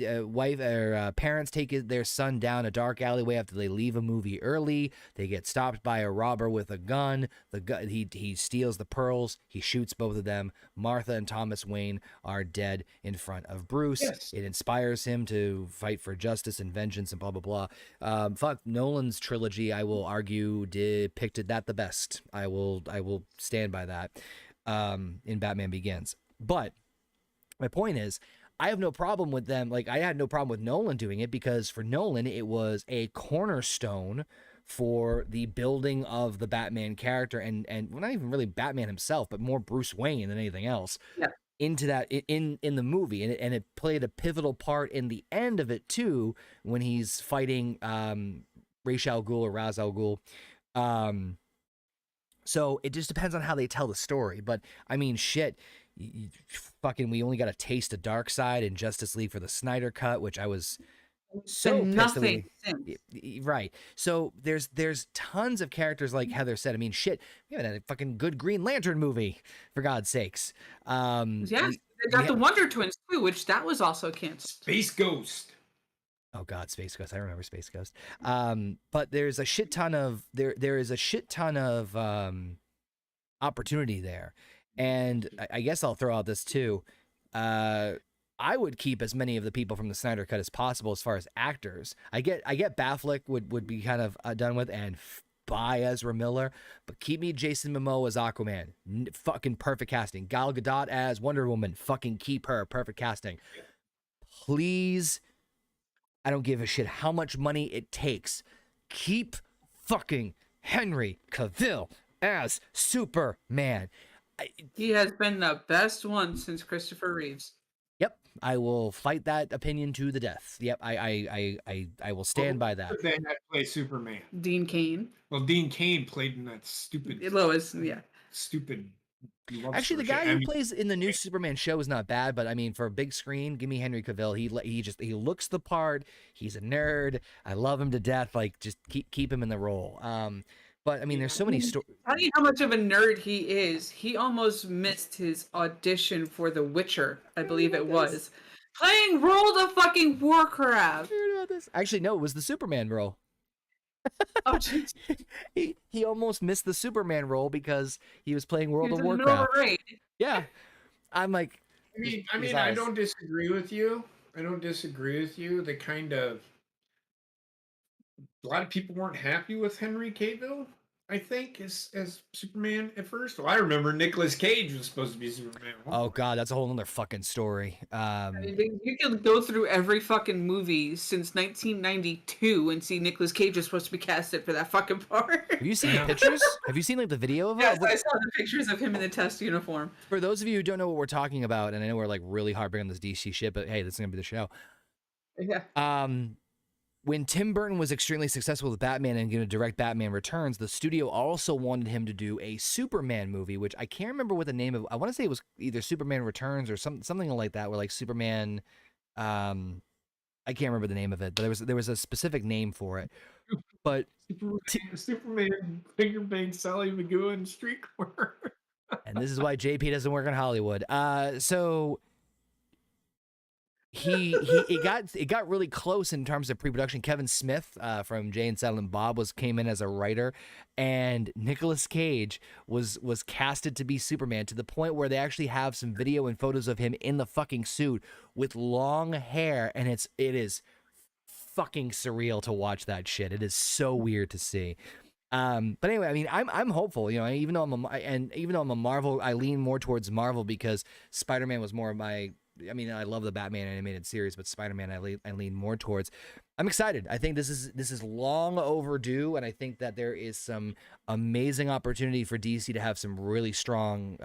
parents take their son down a dark alleyway after they leave a movie early. They get stopped by a robber with a gun. He steals the pearls. He shoots both of them. Martha and Thomas Wayne are dead in front of Bruce. Yes. It inspires him to fight for justice and vengeance and blah, blah, blah. Fuck, Nolan's trilogy, I will argue, depicted that the best. I will stand by that in Batman Begins. But my point is, I have no problem with them. Like, I had no problem with Nolan doing it because for Nolan, it was a cornerstone for the building of the Batman character and well, not even really Batman himself, but more Bruce Wayne than anything else into that in the movie. And it played a pivotal part in the end of it too, when he's fighting Ra's al Ghul. So it just depends on how they tell the story. But I mean, shit, fucking, we only got a taste of Dark Side in Justice League for the Snyder Cut, which I was so And pissed that nothing we since. right. So there's tons of characters like Heather said. I mean, shit, we haven't had a fucking good Green Lantern movie, for God's sakes. Yes, they got the Wonder Twins too, which that was also canceled. Space Ghost. Oh God, Space Ghost. I remember Space Ghost. But there's a shit ton of there is a shit ton of opportunity there. And I guess I'll throw out this too. I would keep as many of the people from the Snyder Cut as possible as far as actors. I get Batfleck would be kind of done with, and by Ezra Miller, but keep me Jason Momoa as Aquaman. Fucking perfect casting. Gal Gadot as Wonder Woman. Fucking keep her. Perfect casting. Please, I don't give a shit how much money it takes. Keep fucking Henry Cavill as Superman. He has been the best one since Christopher Reeves. Yep, I will fight that opinion to the death. Yep, I will stand by that. Then I play Superman. Dean Cain. Well, Dean Cain played in that stupid Lois, yeah. Stupid. Actually, the guy who plays in the new Superman show is not bad, but I mean, for a big screen, give me Henry Cavill. He looks the part. He's a nerd. I love him to death. Like, just keep him in the role. But I mean, there's so many stories. Tell you how much of a nerd he is. He almost missed his audition for The Witcher, I believe it was, playing World of fucking Warcraft. I heard about this. Actually, no, it was the Superman role. Oh, jeez. he almost missed the Superman role because he was playing World of Warcraft. Yeah, I'm like, I mean, I don't disagree with you. The kind of a lot of people weren't happy with Henry Cavill, I think, as Superman at first. Well, I remember Nicolas Cage was supposed to be Superman. Oh God, that's a whole other fucking story. You can go through every fucking movie since 1992 and see Nicolas Cage is supposed to be casted for that fucking part. Have you seen the pictures? Have you seen like the video of it? Yes, I saw the pictures of him in the test uniform. For those of you who don't know what we're talking about, and I know we're like really harping on this DC shit, but hey, this is gonna be the show. Yeah. When Tim Burton was extremely successful with Batman and going to direct Batman Returns, the studio also wanted him to do a Superman movie, which I can't remember what the name of. I want to say it was either Superman Returns or something like that, where like Superman. I can't remember the name of it, but there was a specific name for it. But Superman finger banged Sally Magoo in Street Corner. And this is why JP doesn't work in Hollywood. So. It got really close in terms of pre-production. Kevin Smith from Jay and Silent Bob came in as a writer, and Nicolas Cage was casted to be Superman, to the point where they actually have some video and photos of him in the fucking suit with long hair, and it is fucking surreal to watch that shit. It is so weird to see. But anyway, I mean, I'm hopeful, you know, even though I'm a Marvel, I lean more towards Marvel because Spider-Man was more of my. I mean, I love the Batman animated series, but Spider-Man I lean more towards. I'm excited. I think this is long overdue, and I think that there is some amazing opportunity for DC to have some really strong,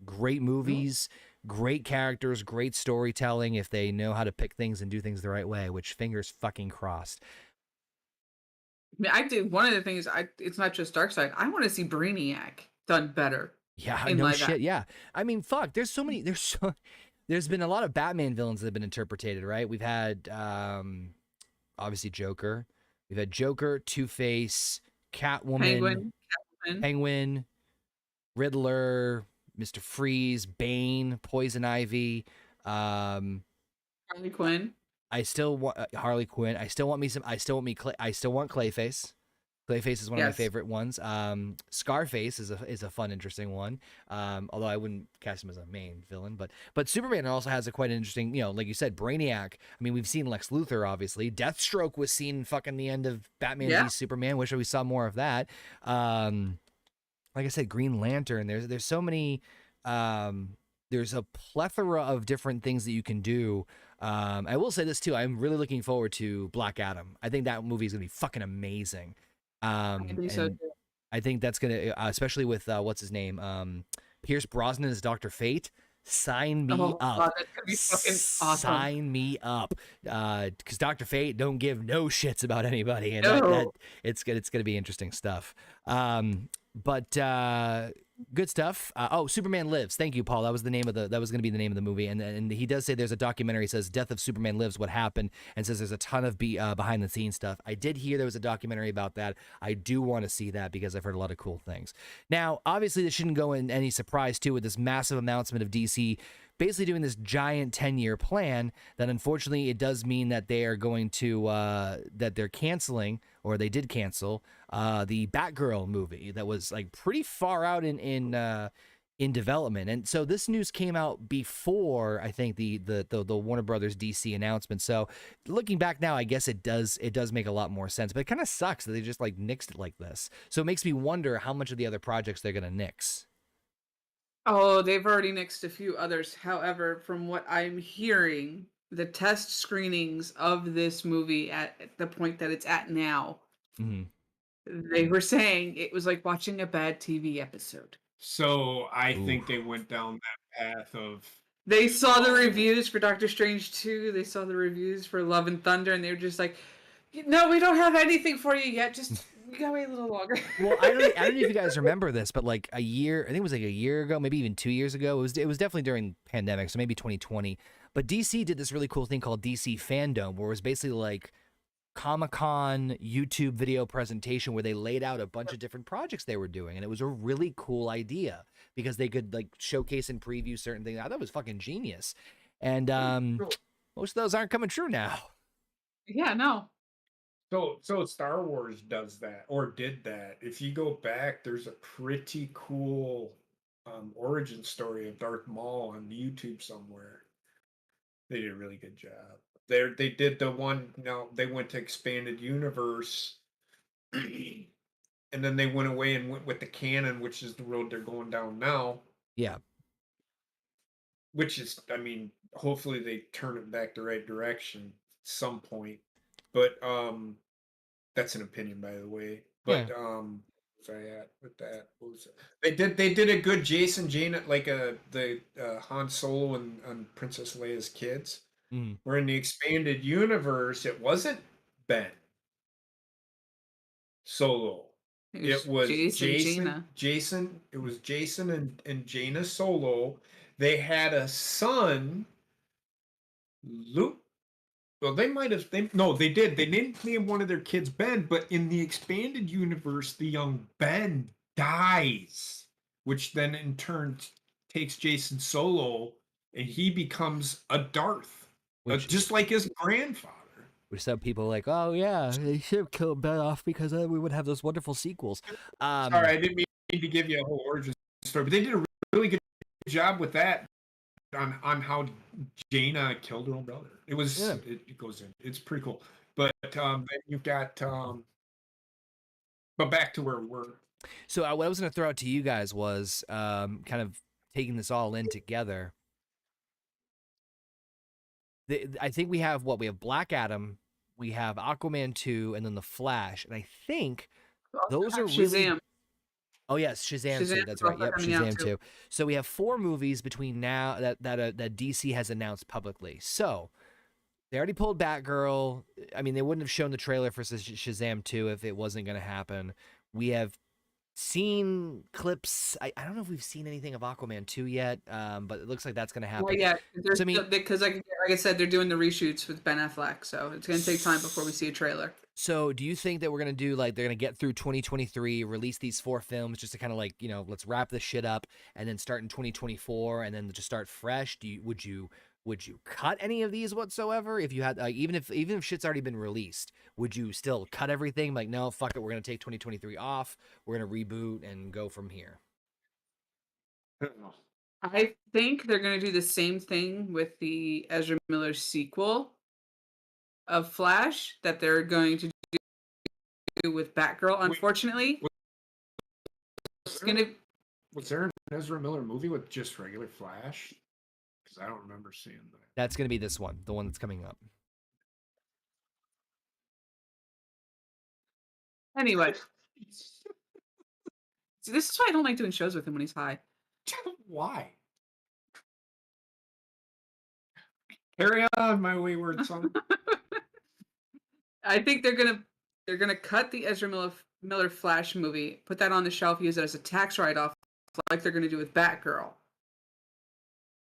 great movies, great characters, great storytelling if they know how to pick things and do things the right way. Which, fingers fucking crossed. I mean, I did one of the things. It's not just Darkseid. I want to see Brainiac done better. Yeah, no shit. Yeah, I mean, fuck. There's been a lot of Batman villains that have been interpreted, right? We've had, obviously, Joker. We've had Joker, Two-Face, Catwoman, Penguin, Riddler, Mr. Freeze, Bane, Poison Ivy, Harley Quinn. I still want Harley Quinn. I still want Clayface. Clayface is one of my favorite ones. Scarface is a fun, interesting one. Although I wouldn't cast him as a main villain, but Superman also has a quite interesting, you know, like you said, Brainiac. I mean, we've seen Lex Luthor, obviously. Deathstroke was seen fucking the end of Batman v Superman. Wish we saw more of that. Like I said, Green Lantern. There's so many. There's a plethora of different things that you can do. I will say this too. I'm really looking forward to Black Adam. I think that movie is gonna be fucking amazing. I think that's gonna, especially with what's his name, Pierce Brosnan as Dr. Fate. Sign me up. God, that's gonna be fucking awesome. Sign me up, because Dr. Fate don't give no shits about anybody, and it's gonna be interesting stuff. But good stuff. Superman Lives. Thank you, Paul. That was the name of that was going to be the name of the movie. And he does say there's a documentary. Says Death of Superman Lives, what happened, and says there's a ton of behind the scenes stuff. I did hear there was a documentary about that. I do want to see that because I've heard a lot of cool things. Now, obviously, this shouldn't go in any surprise too with this massive announcement of DC basically doing this giant 10-year plan that unfortunately it does mean that they are going to that they're canceling, or they did cancel the Batgirl movie that was like pretty far out in development. And so this news came out before I think the Warner Brothers DC announcement. So looking back now, I guess it does make a lot more sense, but it kind of sucks that they just like nixed it like this. So it makes me wonder how much of the other projects they're going to nix. Oh, they've already nixed a few others. However, from what I'm hearing, the test screenings of this movie at the point that it's at now, they were saying it was like watching a bad TV episode. So I Ooh. think they went down that path of. They saw the reviews for Doctor Strange 2. They saw the reviews for Love and Thunder, and they were just like, "No, we don't have anything for you yet. Just we gotta wait a little longer." Well, I don't know if you guys remember this, but like I think it was like a year ago, maybe even 2 years ago. It was definitely during pandemic, so maybe 2020. But DC did this really cool thing called DC Fandom, where it was basically like Comic-Con YouTube video presentation where they laid out a bunch of different projects they were doing, and it was a really cool idea because they could like showcase and preview certain things. I thought it was fucking genius. And most of those aren't coming true now. Yeah, no. So Star Wars does that, or did that. If you go back, there's a pretty cool origin story of Darth Maul on YouTube somewhere. They did a really good job. They did the one. Now they went to expanded universe, and then they went away and went with the canon, which is the road they're going down now. Yeah. Which is, I mean, hopefully they turn it back the right direction at some point. But that's an opinion, by the way. But was I at with that? What was it? They did a good Jason Jane, like the Han Solo and Princess Leia's kids. Where in the expanded universe, it wasn't Ben Solo. It was Jason. It was Jason and Jaina Solo. They had a son, Luke. Well, they might have. They did. They didn't name one of their kids Ben, but in the expanded universe, the young Ben dies, which then in turn takes Jason Solo, and he becomes a Darth, just like his grandfather. Which some people are like, oh yeah, they should have killed Ben off because we would have those wonderful sequels. Sorry, I didn't mean to give you a whole origin story, but they did a really good job with that on how Jaina killed her own brother. It was it goes in. It's pretty cool. But then you've got but back to where we were. So what I was going to throw out to you guys was kind of taking this all in together. I think we have Black Adam, we have Aquaman 2, and then The Flash. And I think those are really... Shazam. Oh yes, Shazam 2. That's right. Yep, Shazam 2. So we have 4 movies between now that DC has announced publicly. So they already pulled Batgirl. I mean, they wouldn't have shown the trailer for Shazam 2 if it wasn't going to happen. We have seen clips. I don't know if we've seen anything of Aquaman 2 yet, but it looks like that's going to happen. Well, yeah, because like I said, they're doing the reshoots with Ben Affleck, so it's going to take time before we see a trailer. So do you think that we're going to do like they're going to get through 2023, release these 4 films just to kind of like, you know, let's wrap this shit up and then start in 2024 and then just start fresh? Would you cut any of these whatsoever if you had even if shit's already been released? Would you still cut everything? Like, no, fuck it, we're going to take 2023 off. We're going to reboot and go from here. I think they're going to do the same thing with the Ezra Miller sequel of Flash that they're going to do with Batgirl. Unfortunately, was there an Ezra Miller movie with just regular Flash? Because I don't remember seeing that. That's going to be this one, the one that's coming up. Anyway, see, this is why I don't like doing shows with him when he's high. Why? Carry on, my wayward son. I think they're gonna they're gonna cut the Ezra Miller Flash movie, put that on the shelf, use it as a tax write-off, like they're gonna do with Batgirl.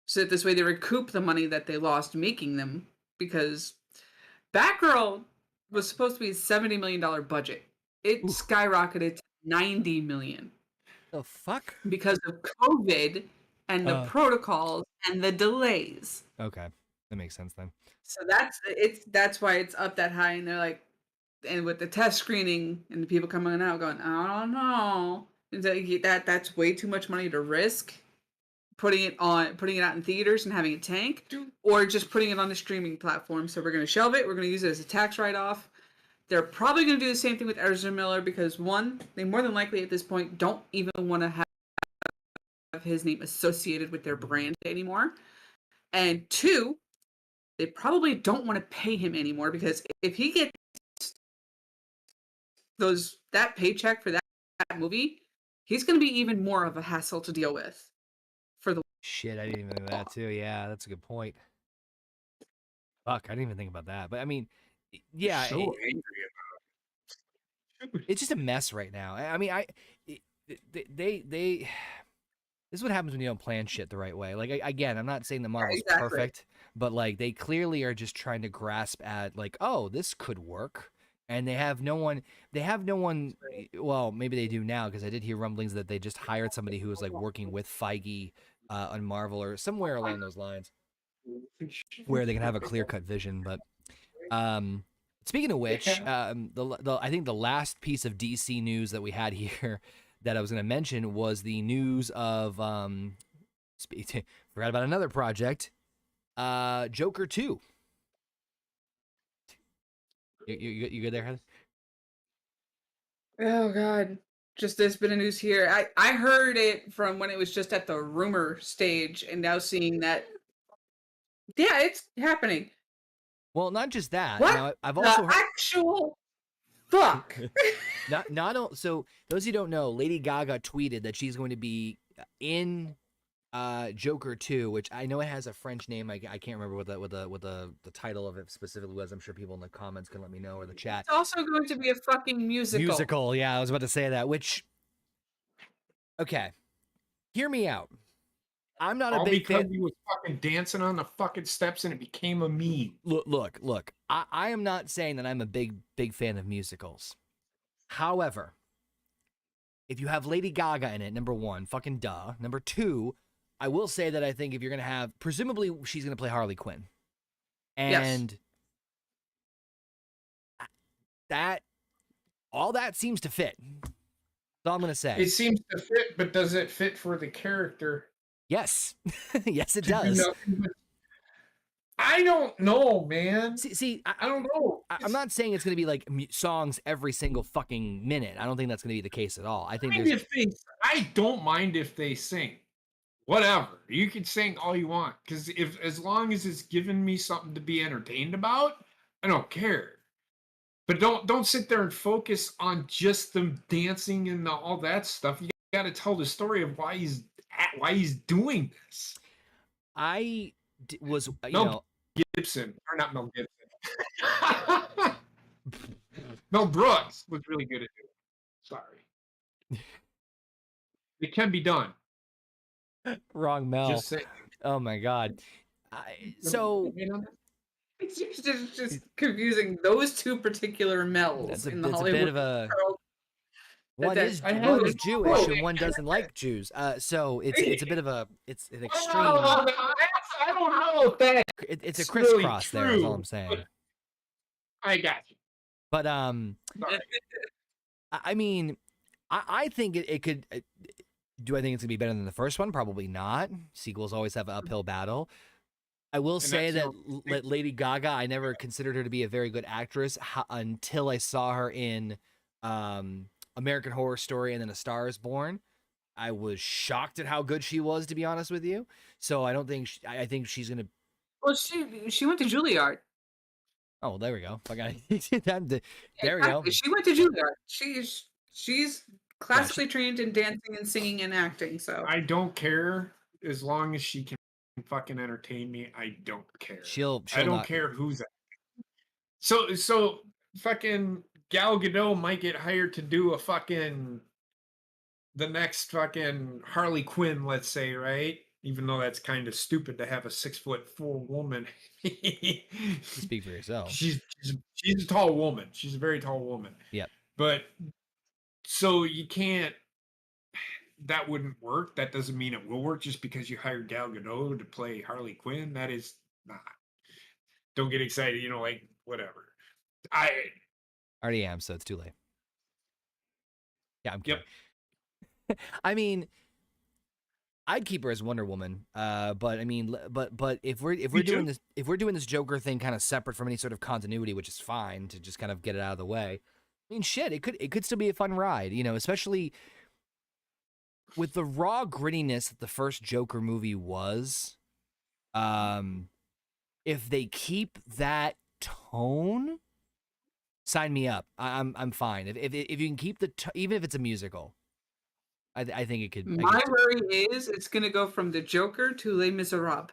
So that this way they recoup the money that they lost making them, because Batgirl was supposed to be a $70 million budget. It Oof. skyrocketed to $90 million The fuck? because of COVID and the protocols and the delays. Okay, that makes sense then. So that's why it's up that high, and they're like, and with the test screening and the people coming out going, I don't know, that's way too much money to risk putting it out in theaters and having it tank, or just putting it on the streaming platform. So we're going to shelve it. We're going to use it as a tax write-off. They're probably going to do the same thing with Ezra Miller because, one, they more than likely at this point don't even want to have his name associated with their brand anymore. And two, they probably don't want to pay him anymore because if he gets that paycheck for that movie, he's going to be even more of a hassle to deal with. For the shit, I didn't even think of that too. Yeah, that's a good point. Fuck, I didn't even think about that. But I mean, yeah, So angry about it. it's just a mess right now. I mean, they this is what happens when you don't plan shit the right way. Like again, I'm not saying the Marvel's perfect, but like they clearly are just trying to grasp at like, oh, this could work. And they have no one. Well, maybe they do now because I did hear rumblings that they just hired somebody who was like working with Feige on Marvel or somewhere along those lines, where they can have a clear-cut vision. But speaking of which, I think the last piece of DC news that we had here that I was going to mention was the news of forgot about another project, Joker 2. You good there, Heather? Oh God, just this bit of news here. I heard it from when it was just at the rumor stage, and now seeing that, yeah, it's happening. Well, not just that. What? Now, I've also the heard actual fuck. So those who don't know, Lady Gaga tweeted that she's going to be in Joker 2, which I know it has a French name. I can't remember what the title of it specifically was. I'm sure people in the comments can let me know, or the chat. It's also going to be a fucking musical. Yeah, I was about to say that. Which, okay, hear me out. I'm not a big fan. He was fucking dancing on the fucking steps and it became a meme. Look. I am not saying that I'm a big fan of musicals. However, if you have Lady Gaga in it, number one, fucking duh. Number two, I will say that I think if you're going to have, presumably she's going to play Harley Quinn. And all that seems to fit. That's all I'm going to say. It seems to fit, but does it fit for the character? Yes. Yes, it does. I don't know, man. I don't know. I'm not saying it's going to be like songs every single fucking minute. I don't think that's going to be the case at all. I don't mind if they sing. Whatever. You can sing all you want. Because as long as it's giving me something to be entertained about, I don't care. But don't sit there and focus on just them dancing and all that stuff. You got to tell the story of why he's doing this. I was, Mel Gibson, or not Mel Gibson. Mel Brooks was really good at it. Sorry. It can be done. Wrong Mel. Just saying. Oh my God. It's just confusing those two particuar Mels in the Hollywood bit of a world. One is Jewish and one doesn't like Jews. So it's a bit of it's an extreme. I don't know if that. It's a crisscross there. Is all I'm saying. I got you. But I mean, I think it could. Do I think it's gonna be better than the first one? Probably not. Sequels always have an uphill battle. I will say that Lady Gaga, I never considered her to be a very good actress until I saw her in American Horror Story and then A Star Is Born. I was shocked at how good she was, to be honest with you. So I don't think I think she's gonna. Well, she went to Juilliard. Oh, there we go. There we go. She went to Juilliard. She's classically trained in dancing and singing and acting. So I don't care as long as she can fucking entertain me. I don't care. I don't care who's at. So fucking Gal Gadot might get hired to do the next fucking Harley Quinn, let's say, right? Even though that's kind of stupid to have a 6'4" woman. You speak for yourself. She's a tall woman. She's a very tall woman. Yep. But so you can't. That wouldn't work. That doesn't mean it will work just because you hired Gal Gadot to play Harley Quinn. That is not. Don't get excited. Like whatever. I already am, so it's too late. Yeah, I'm kidding. Yep. I mean, I'd keep her as Wonder Woman. But I mean, but if we're doing this Joker thing kind of separate from any sort of continuity, which is fine to just kind of get it out of the way. I mean, shit, it could still be a fun ride, especially with the raw grittiness that the first Joker movie was. If they keep that tone, sign me up. I'm fine. If you can keep even if it's a musical, I think it could. My worry is it's gonna go from the Joker to Les Miserables.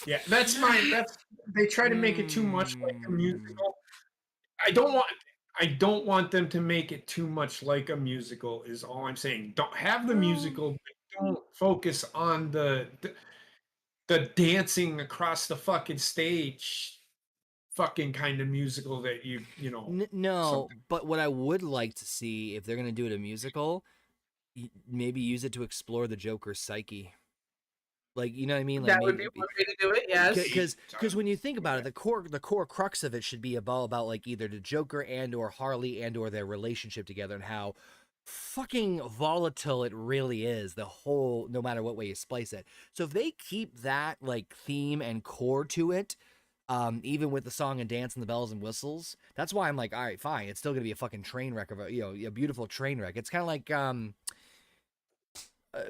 Yeah, that's mine. They try to make it too much like a musical. I don't want them to make it too much like a musical. Is all I'm saying. Don't have the musical. But don't focus on the dancing across the fucking stage, fucking kind of musical that you know. No, something. but what I would like to see if they're gonna do it a musical, maybe use it to explore the Joker's psyche. Like, you know what I mean? Like, that would be one way to do it, yes. Because when you think about it, the core crux of it should be about like either the Joker and or Harley and or their relationship together and how fucking volatile it really is, the whole, no matter what way you splice it. So if they keep that like theme and core to it, even with the song and dance and the bells and whistles, that's why I'm like, all right, fine. It's still gonna be a fucking train wreck of a beautiful train wreck. It's kind of like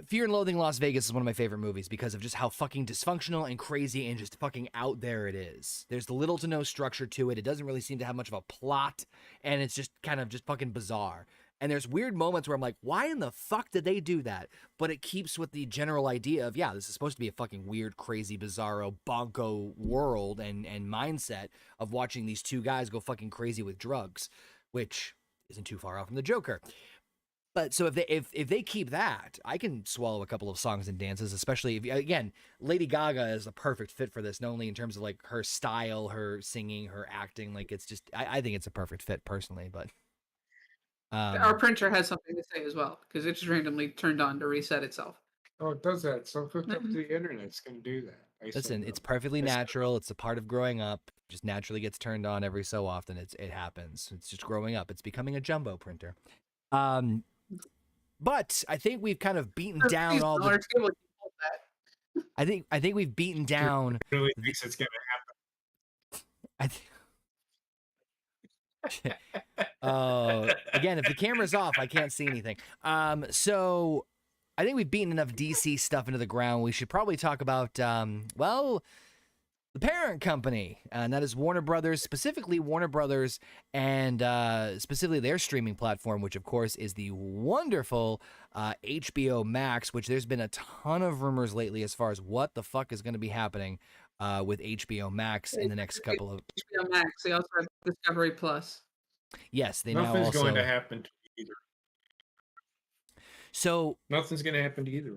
Fear and Loathing in Las Vegas is one of my favorite movies because of just how fucking dysfunctional and crazy and just fucking out there it is. There's little to no structure to it. It doesn't really seem to have much of a plot, and it's just kind of just fucking bizarre. And there's weird moments where I'm like, why in the fuck did they do that? But it keeps with the general idea of, yeah, this is supposed to be a fucking weird, crazy, bizarro, bonko world and mindset of watching these two guys go fucking crazy with drugs, which isn't too far off from the Joker. But so if they keep that, I can swallow a couple of songs and dances, especially if, again, Lady Gaga is a perfect fit for this, not only in terms of like her style, her singing, her acting. Like it's just, I think it's a perfect fit personally. But our printer has something to say as well because it just randomly turned on to reset itself. Oh, it does that. So hooked up to the internet, it's gonna do that. Listen, it's perfectly natural. It's a part of growing up. It just naturally gets turned on every so often. It happens. It's just growing up. It's becoming a jumbo printer. But I think we've kind of beaten down all the. I think we've beaten down. Really thinks it's gonna happen. Again, if the camera's off, I can't see anything. So I think we've beaten enough DC stuff into the ground. We should probably talk about the parent company, and that is Warner Brothers, specifically Warner Brothers, and specifically their streaming platform, which of course is the wonderful HBO Max, which there's been a ton of rumors lately as far as what the fuck is going to be happening with HBO Max in the next couple of... HBO Max, they also have Discovery Plus. Yes, they Nothing's now also... going to happen to either. So... Nothing's going to happen to either.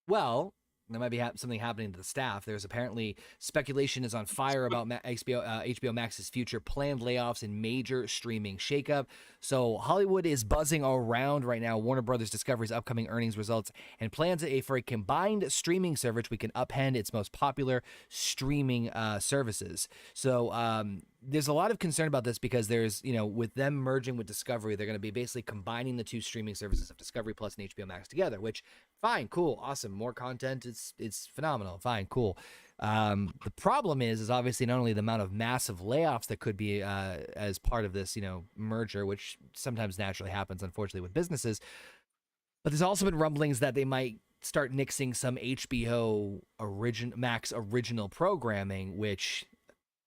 Well... There might be something happening to the staff. There's apparently speculation is on fire about HBO Max's future, planned layoffs and major streaming shakeup. So Hollywood is buzzing around right now Warner Brothers Discovery's upcoming earnings results and plans for a combined streaming service we can upend its most popular streaming services. So there's a lot of concern about this because there's, with them merging with Discovery, they're going to be basically combining the two streaming services of Discovery Plus and HBO Max together, which fine, cool, awesome, more content, it's phenomenal, fine, cool. The problem is obviously not only the amount of massive layoffs that could be as part of this, merger, which sometimes naturally happens, unfortunately, with businesses, but there's also been rumblings that they might start nixing some HBO Max original programming, which,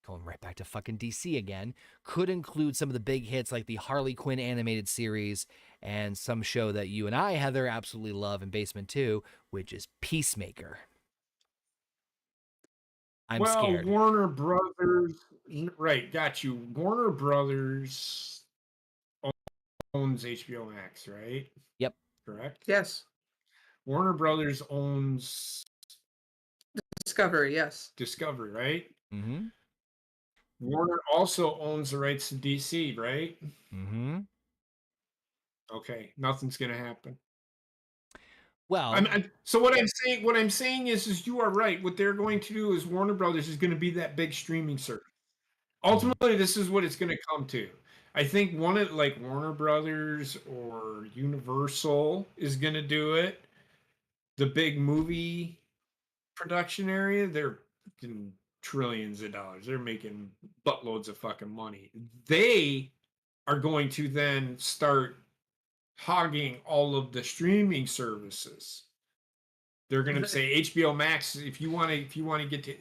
going right back to fucking DC again, could include some of the big hits like the Harley Quinn animated series and some show that you and I, Heather, absolutely love in Basement 2, which is Peacemaker. I'm scared. Warner Brothers, right, got you. Warner Brothers owns HBO Max, right? Yep. Correct? Yes. Warner Brothers owns Discovery, yes. Discovery, right? Mm-hmm. Warner also owns the rights to DC, right? Mm-hmm. Okay, nothing's gonna happen. Well, So what I'm saying is you are right. What they're going to do is Warner Brothers is going to be that big streaming service. Ultimately, this is what it's going to come to. I think one of like Warner Brothers or Universal is going to do it. The big movie production area, they're getting trillions of dollars. They're making buttloads of fucking money. They are going to then start hogging all of the streaming services. They're going to say HBO Max if you want to get to.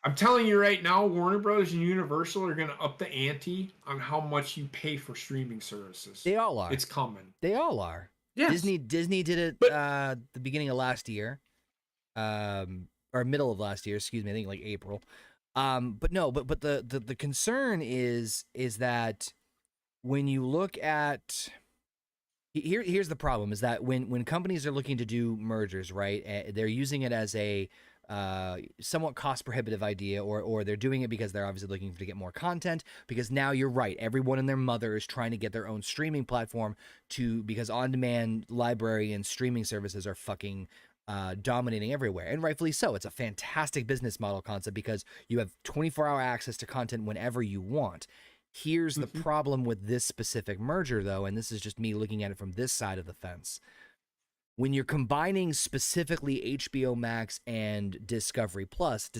I'm telling you right now, Warner Brothers and Universal are going to up the ante on how much you pay for streaming services. they all are. It's coming. They all are. Yes. Disney did it the beginning of last year, or middle of last year. Excuse me, I think like April. But the concern is that when you look at here's the problem is that when companies are looking to do mergers, right, they're using it as a somewhat cost prohibitive idea, or they're doing it because they're obviously looking to get more content, because now you're right, everyone and their mother is trying to get their own streaming platform because on-demand library and streaming services are fucking dominating everywhere, and rightfully so. It's a fantastic business model concept because you have 24-hour access to content whenever you want. Here's the problem with this specific merger, though, and this is just me looking at it from this side of the fence. When you're combining specifically HBO Max and Discovery Plus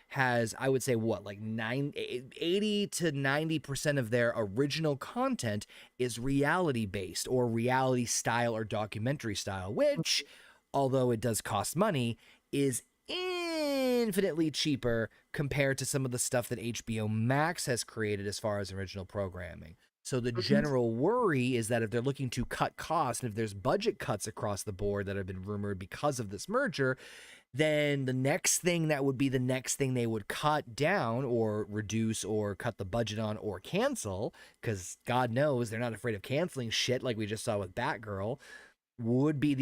has, I would say, what, like 80 to 90% of their original content is reality-based or reality style or documentary style, which, although it does cost money, is infinitely cheaper compared to some of the stuff that HBO Max has created as far as original programming. So the general worry is that if they're looking to cut costs, and if there's budget cuts across the board that have been rumored because of this merger, then the next thing that would be the next thing they would cut down or reduce or cut the budget on or cancel, because God knows they're not afraid of canceling shit like we just saw with Batgirl, would be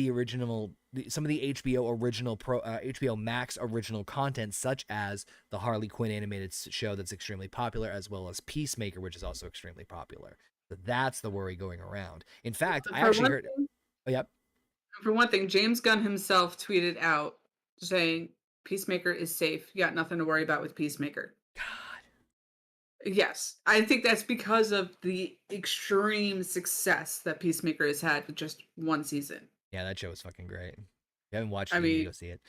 some of the HBO Max original content, such as the Harley Quinn animated show that's extremely popular, as well as Peacemaker, which is also extremely popular. So that's the worry going around. In fact, I actually heard. Oh, yep. For one thing, James Gunn himself tweeted out saying Peacemaker is safe. You got nothing to worry about with Peacemaker. God. Yes, I think that's because of the extreme success that Peacemaker has had with just one season. Yeah, that show was fucking great. If you haven't watched it, you need to go see it.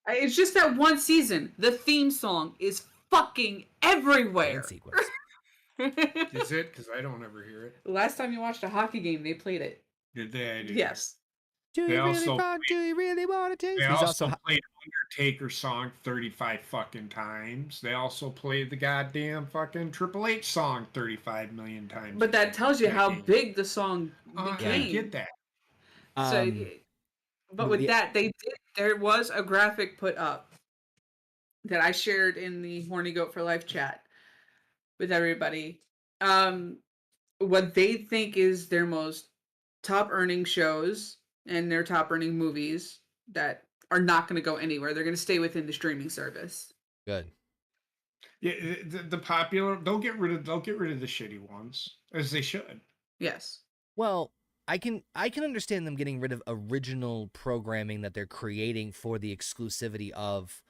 It's just that one season. The theme song is fucking everywhere. Sequence. Is it? Because I don't ever hear it. Last time you watched a hockey game, they played it. Did they? Yes. Do you really want to? They also played Undertaker song 35 fucking times. They also played the goddamn fucking Triple H song 35 million times. But that tells you how big the song became. I get that. But with that, there was a graphic put up that I shared in the Horny Goat for Life chat with everybody. What they think is their most top earning shows and their top earning movies that are not going to go anywhere. They're going to stay within the streaming service. Good. Yeah, the popular, they'll get rid of the shitty ones, as they should. Yes. Well, I can understand them getting rid of original programming that they're creating for the exclusivity of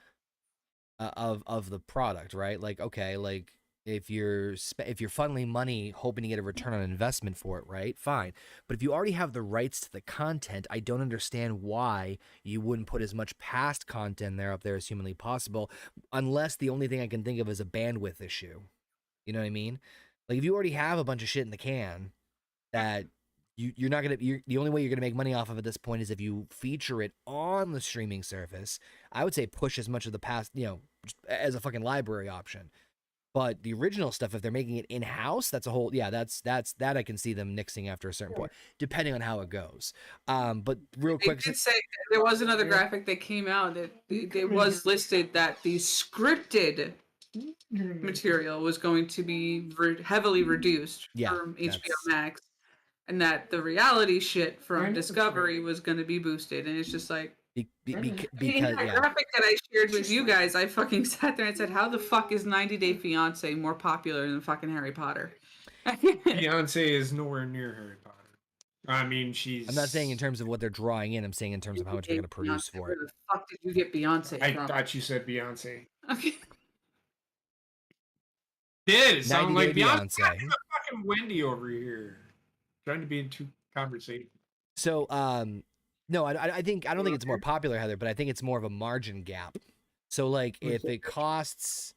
the product, right? Like, okay, like if you're funneling money hoping to get a return on investment for it, right? Fine. But if you already have the rights to the content, I don't understand why you wouldn't put as much past content up there as humanly possible, unless the only thing I can think of is a bandwidth issue. You know what I mean? Like if you already have a bunch of shit in the can that you're not gonna, the only way you're gonna make money off of at this point is if you feature it on the streaming service. I would say push as much of the past, as a fucking library option. But the original stuff, if they're making it in-house, that's a whole, that I can see them nixing after a certain point, depending on how it goes. But real quick. They did say there was another graphic that came out that it was listed that the scripted material was going to be heavily reduced from HBO Max. and that the reality shit from 100%. Discovery was going to be boosted, and it's just like. Because In that graphic that I shared with you guys, I fucking sat there and said, "How the fuck is 90 Day Fiance more popular than fucking Harry Potter?" Beyonce is nowhere near Harry Potter. I mean, she's. I'm not saying in terms of what they're drawing in. I'm saying in terms of how much they're going to produce for it. Where the fuck did you get Beyonce I from? thought you said Beyonce. Okay. Did it sound 90 like Day Beyonce? Beyonce. Fucking Wendy over here, trying to be in two conversations. So, no, I don't think it's more popular, Heather, but I think it's more of a margin gap. So, like, if it costs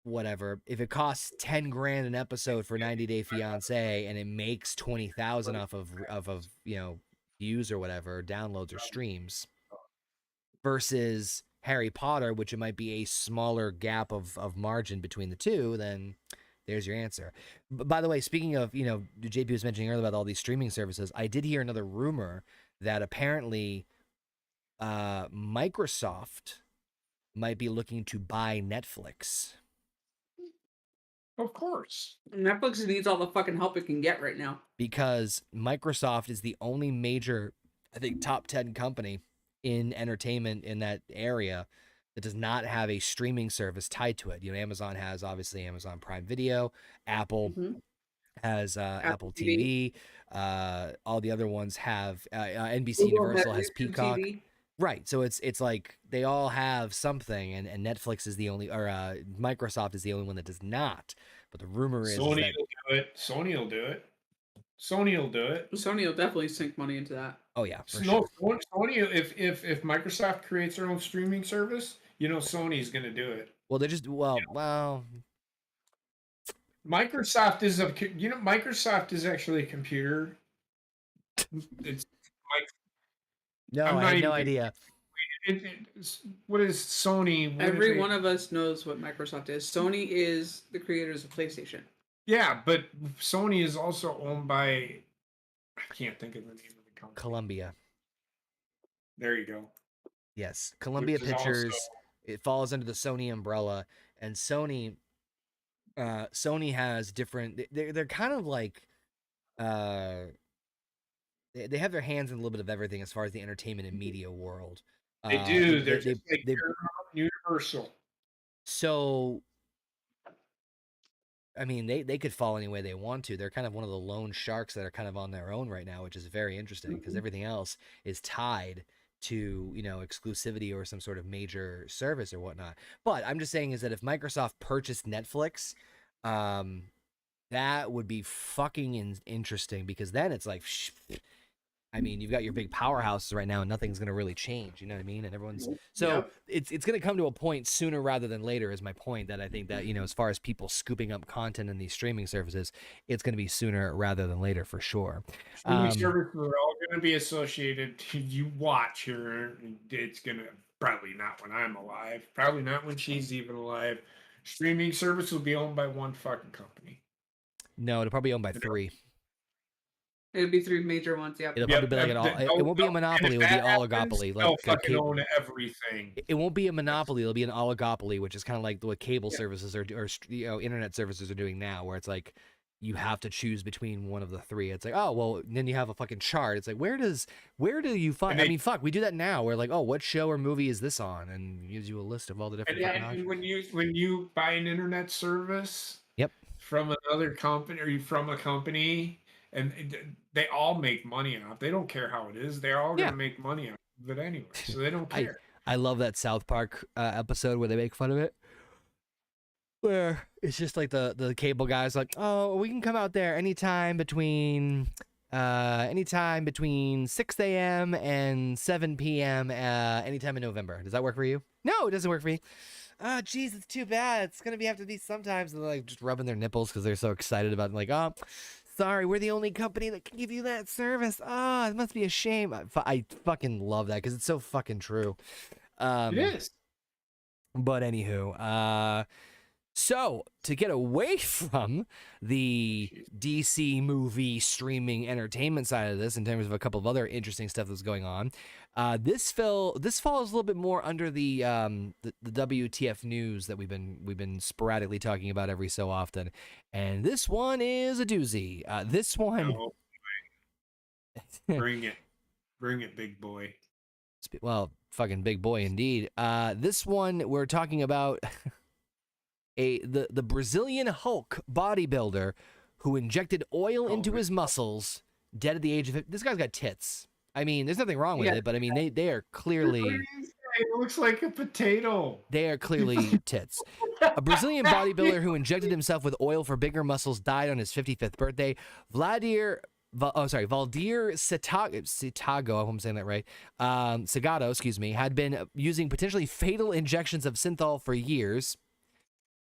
whatever, if it costs 10 grand an episode for 90 Day Fiance and it makes 20,000 off of views or whatever, downloads or streams, versus Harry Potter, which it might be a smaller gap of margin between the two, then there's your answer. By the way, speaking of, JP was mentioning earlier about all these streaming services, I did hear another rumor that apparently Microsoft might be looking to buy Netflix. Of course. Netflix needs all the fucking help it can get right now. Because Microsoft is the only major, I think, top 10 company in entertainment in that area that does not have a streaming service tied to it. Amazon has, obviously, Amazon Prime Video. Apple has Apple TV. All the other ones have NBC Universal has Peacock. TV. Right. So it's like they all have something, and Netflix is the only, or Microsoft is the only one that does not. But the rumor is Sony that will do it. Sony will do it. Sony will do it. Sony will definitely sink money into that. Oh yeah, for sure. Sony, if Microsoft creates their own streaming service, Sony's going to do it. Well, they're just well. Microsoft is Microsoft is actually a computer. It's no, I had no idea. What is Sony? Every one of us knows what Microsoft is. Sony is the creators of PlayStation. Yeah, but Sony is also owned by, I can't think of the name of the company. Columbia. There you go. Yes, Columbia Pictures. It falls under the Sony umbrella, and Sony has different. They're kind of like, they have their hands in a little bit of everything as far as the entertainment and media world. They do. They're just like Universal. So, I mean, they could fall any way they want to. They're kind of one of the lone sharks that are kind of on their own right now, which is very interesting because everything else is tied to, exclusivity or some sort of major service or whatnot. But I'm just saying is that if Microsoft purchased Netflix, that would be fucking interesting because then it's like, I mean, you've got your big powerhouses right now and nothing's going to really change. You know what I mean? And everyone's it's going to come to a point sooner rather than later is my point that I think that, as far as people scooping up content in these streaming services, it's going to be sooner rather than later for sure. Streaming services are all going to be associated. You watch her. It's going to probably not when I'm alive. Probably not when she's even alive. Streaming service will be owned by one fucking company. No, it'll probably be owned by three. It'll be three major ones. Yep. It'll probably be like it won't be a monopoly. It'll be oligopoly. They'll fucking own everything. It won't be a monopoly. It'll be an oligopoly, which is kind of like what cable services or internet services are doing now, where it's like you have to choose between one of the three. It's like, oh well, then you have a fucking chart. It's like where do you find? I mean, fuck, we do that now. We're like, oh, what show or movie is this on, and gives you a list of all the different. And when you buy an internet service, from another company or from a company. And they all make money off. They don't care how it is. They're all going to make money off of it anyway. So they don't care. I love that South Park episode where they make fun of it. Where it's just like the cable guys like, oh, we can come out there anytime between 6 a.m. and 7 p.m. Anytime in November. Does that work for you? No, it doesn't work for me. Oh, geez, it's too bad. It's going to have to be sometimes. And they're like just rubbing their nipples because they're so excited about it. Like, oh, sorry, we're the only company that can give you that service. Oh, it must be a shame. I fucking love that because it's so fucking true. It is. But anywho, so to get away from the DC movie streaming entertainment side of this, in terms of a couple of other interesting stuff that's going on, this falls a little bit more under the WTF news that we've been sporadically talking about every so often, and this one is a doozy. This one Bring it, big boy. Well, fucking big boy indeed. This one we're talking about the Brazilian Hulk bodybuilder who injected oil into his muscles, dead at the age of. This guy's got tits. I mean, there's nothing wrong with it, but I mean, they are clearly. It looks like a potato. They are clearly tits. A Brazilian bodybuilder who injected himself with oil for bigger muscles died on his 55th birthday. Valdir Citago, I hope I'm saying that right. Sagado, excuse me, had been using potentially fatal injections of synthol for years,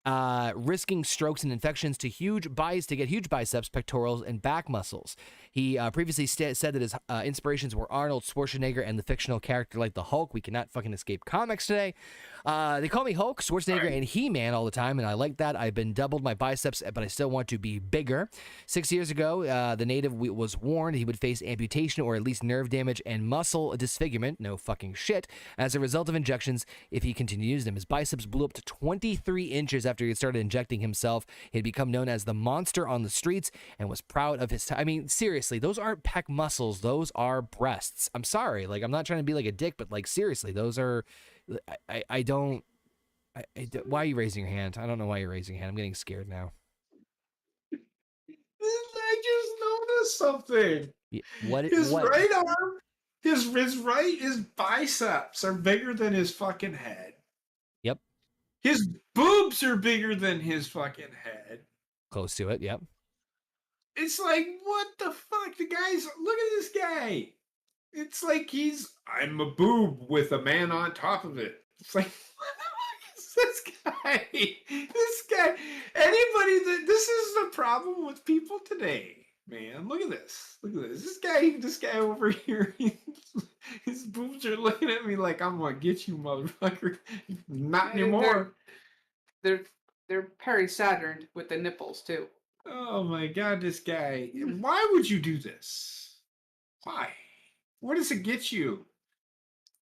risking strokes and infections to get huge biceps, pectorals, and back muscles. He previously said that his inspirations were Arnold Schwarzenegger and the fictional character like the Hulk. We cannot fucking escape comics today. They call me Hulk, Schwarzenegger, and He-Man all the time, and I like that. I've been doubled my biceps, but I still want to be bigger. 6 years ago, the native was warned he would face amputation or at least nerve damage and muscle disfigurement. No fucking shit. As a result of injections, if he continued to use them, his biceps blew up to 23 inches after he started injecting himself. He had become known as the monster on the streets and was proud of his I mean, seriously, those aren't pec muscles. Those are breasts. I'm sorry. Like, I'm not trying to be like a dick, but like, seriously, those are... I don't. Why are you raising your hand? I don't know why you're raising your hand. I'm getting scared now. I just noticed something. What? His what? right arm, his biceps are bigger than his fucking head. Yep. His boobs are bigger than his fucking head. Close to it. Yep. It's like, what the fuck? Look at this guy. It's like I'm a boob with a man on top of it. It's like, what the fuck is this guy? This is the problem with people today, man. Look at this. This guy over here, his boobs are looking at me like I'm gonna get you, motherfucker. Not anymore. They're peri-Saturn with the nipples too. Oh my God, this guy. Why would you do this? Why? Where does it get you?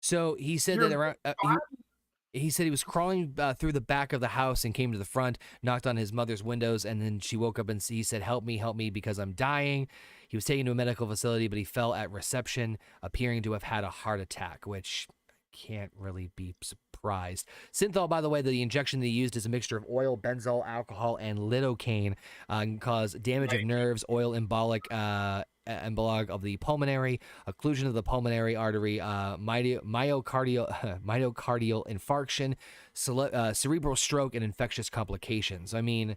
So he said that around. He said he was crawling through the back of the house and came to the front, knocked on his mother's windows, and then she woke up and he said, help me, because I'm dying. He was taken to a medical facility, but he fell at reception, appearing to have had a heart attack, which can't really be surprised. Synthol, by the way, the injection that he used is a mixture of oil, benzol, alcohol, and lidocaine, can cause damage of nerves, oil embolic of the pulmonary, occlusion of the pulmonary artery, myocardial infarction, cerebral stroke, and infectious complications. I mean,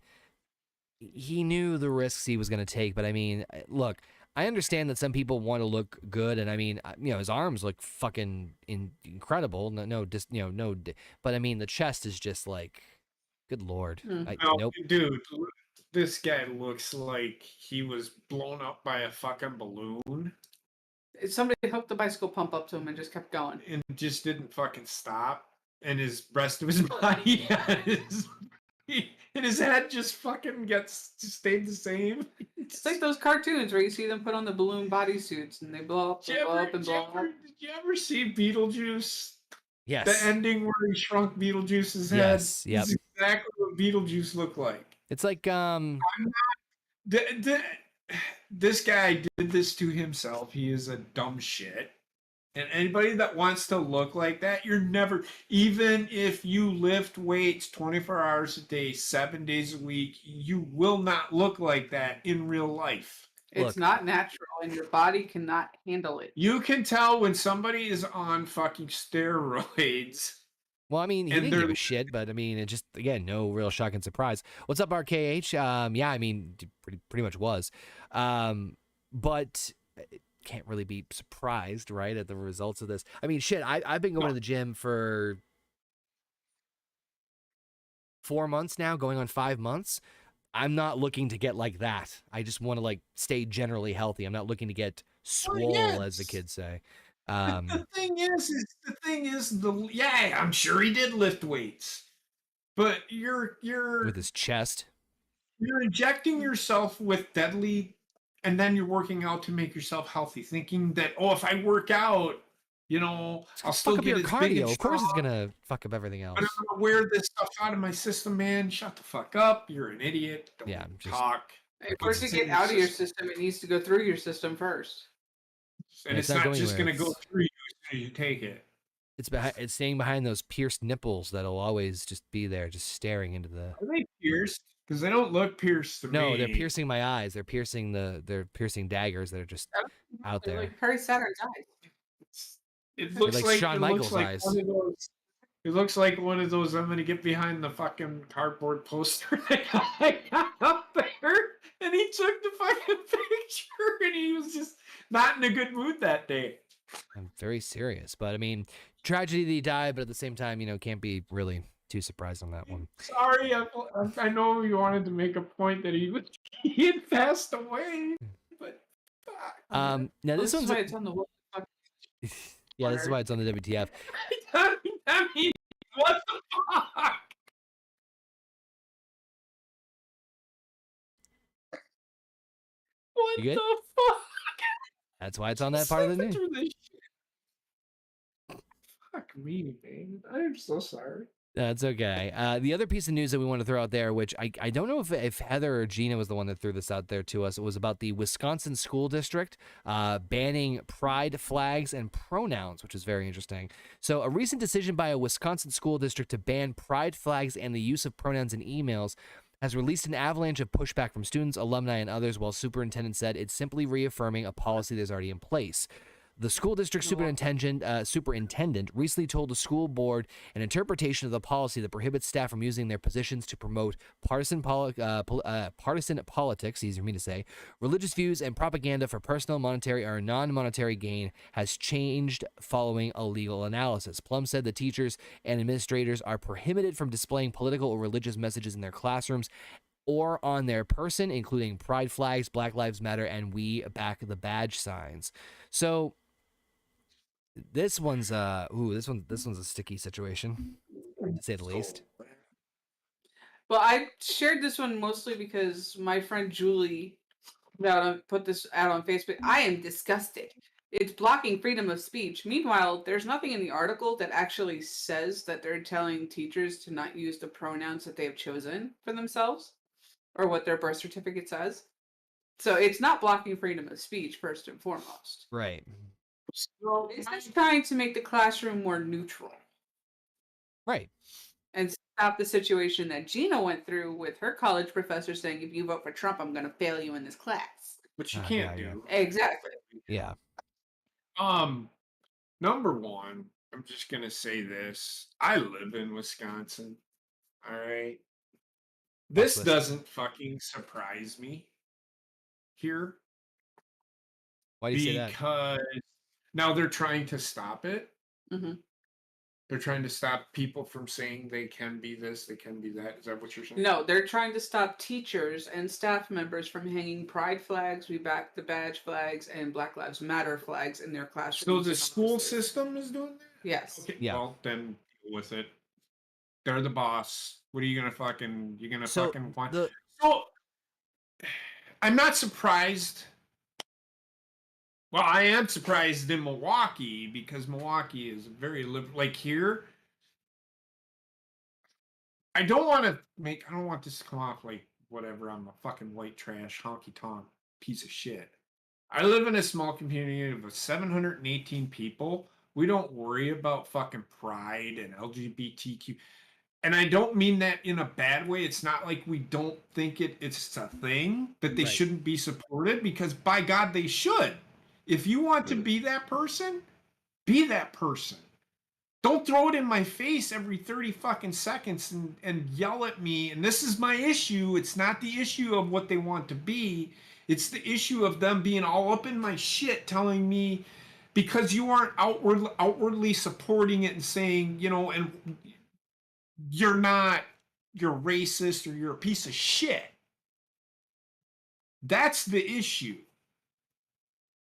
he knew the risks he was going to take, but I mean, look, I understand that some people want to look good, and I mean, his arms look fucking incredible. But I mean, the chest is just like, good Lord. Nope. Dude, this guy looks like he was blown up by a fucking balloon. Somebody hooked the bicycle pump up to him and just kept going. And just didn't fucking stop. And his rest of his body, and his head just fucking stayed the same. It's like those cartoons where you see them put on the balloon bodysuits and they blow up and blow up. Did you ever see Beetlejuice? Yes. The ending where he shrunk Beetlejuice's head. Yes. Yep. Is exactly what Beetlejuice looked like. It's like this guy did this to himself. He is a dumb shit. And anybody that wants to look like that, you're never, even if you lift weights 24 hours a day, 7 days a week, you will not look like that in real life. It's not natural, and your body cannot handle it. You can tell when somebody is on fucking steroids. Well, I mean, he didn't give a shit, but I mean, it just, again, no real shock and surprise. What's up, RKH? Yeah, I mean, pretty much was. But can't really be surprised, right, at the results of this. I mean, shit, I've been going to the gym for 4 months now, going on 5 months. I'm not looking to get like that. I just want to like stay generally healthy. I'm not looking to get swole, as the kids say. The thing is, I'm sure he did lift weights, but you're with his chest. You're injecting yourself with deadly. And then you're working out to make yourself healthy, thinking that, if I work out, I'll still get your cardio. Of course, it's gonna fuck up everything else. But I'm gonna wear this stuff out of my system, man. Shut the fuck up. You're an idiot. Don't talk. Hey, first to get out of your system, it needs to go through your system first. And it's it's not going just going anywhere. to go through you as soon as you take it. It's staying behind those pierced nipples that'll always just be there, just staring into the. Are they pierced? Because they don't look pierced to me. No, they're piercing my eyes. They're piercing daggers that are just out They're there. like Harry Saturn's eyes. It They're looks like like Shawn it Michaels' looks like eyes. one of those. It looks like one of those. I'm gonna get behind the fucking cardboard poster that I got up there, and he took the fucking picture, and he was just not in a good mood that day. I'm very serious, but I mean, tragedy that he died, but at the same time, can't be really too surprised on that one. Sorry, I know you wanted to make a point that he had passed away, but Now this one's why it's on the yeah, this is why it's on the WTF. I mean, what the fuck? What You good? the fuck? That's why it's on that part of the news. Fuck me, man. I'm so sorry. That's okay. The other piece of news that we want to throw out there, which I don't know if Heather or Gina was the one that threw this out there to us, it was about the Wisconsin school district banning pride flags and pronouns, which is very interesting. So a recent decision by a Wisconsin school district to ban pride flags and the use of pronouns in emails has released an avalanche of pushback from students, alumni, and others, while superintendent said it's simply reaffirming a policy that's already in place. The school district superintendent recently told the school board an interpretation of the policy that prohibits staff from using their positions to promote partisan politics, easy for me to say, religious views, and propaganda for personal, monetary, or non-monetary gain has changed following a legal analysis. Plum said the teachers and administrators are prohibited from displaying political or religious messages in their classrooms or on their person, including pride flags, Black Lives Matter, and We Back the Badge signs. So this one's this one's a sticky situation, to say the least. Well, I shared this one mostly because my friend Julie put this out on Facebook. I am disgusted. It's blocking freedom of speech. Meanwhile, there's nothing in the article that actually says that they're telling teachers to not use the pronouns that they have chosen for themselves or what their birth certificate says. So it's not blocking freedom of speech, first and foremost. Right. So it's just trying to make the classroom more neutral. Right. And stop the situation that Gina went through with her college professor saying, if you vote for Trump, I'm going to fail you in this class. Which you can't do. Exactly. Yeah. Number one, I'm just going to say this. I live in Wisconsin. All right. This doesn't fucking surprise me here. Why do you say that? Because now they're trying to stop it. Mm-hmm. They're trying to stop people from saying they can be this, they can be that. Is that what you're saying? No, they're trying to stop teachers and staff members from hanging pride flags, We Back the Badge flags, and Black Lives Matter flags in their classrooms. So the school system is doing that? Yes. Okay, yeah. Well, then deal with it. They're the boss. What are you gonna fucking? You're gonna fucking want? So I'm not surprised. Well, I am surprised in Milwaukee because Milwaukee is very like here. I don't want this to come off like whatever. I'm a fucking white trash honky tonk piece of shit. I live in a small community of 718 people. We don't worry about fucking pride and LGBTQ. And I don't mean that in a bad way. It's not like we don't think it's a thing that they shouldn't be supported, because by God, they should. If you want to be that person, be that person. Don't throw it in my face every 30 fucking seconds and yell at me. And this is my issue. It's not the issue of what they want to be. It's the issue of them being all up in my shit, telling me because you aren't outwardly supporting it and saying, and you're racist or you're a piece of shit. That's the issue.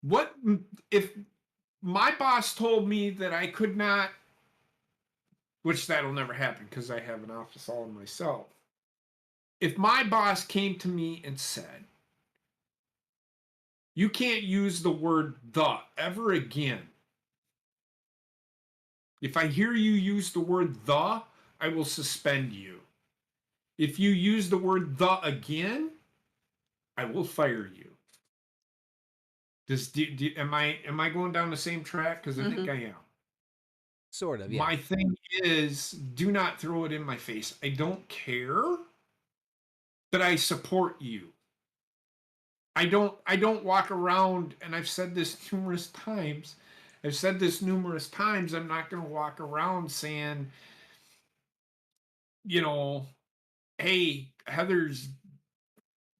What if my boss told me that I could not, which that'll never happen because I have an office all in myself. If my boss came to me and said, you can't use the word the ever again. If I hear you use the word the, I will suspend you. If you use the word the again, I will fire you. Am I going down the same track? Because I think I am. Sort of, yeah. My thing is, do not throw it in my face. I don't care that I support you. I don't walk around, and I've said this numerous times. I'm not going to walk around saying, hey, Heather's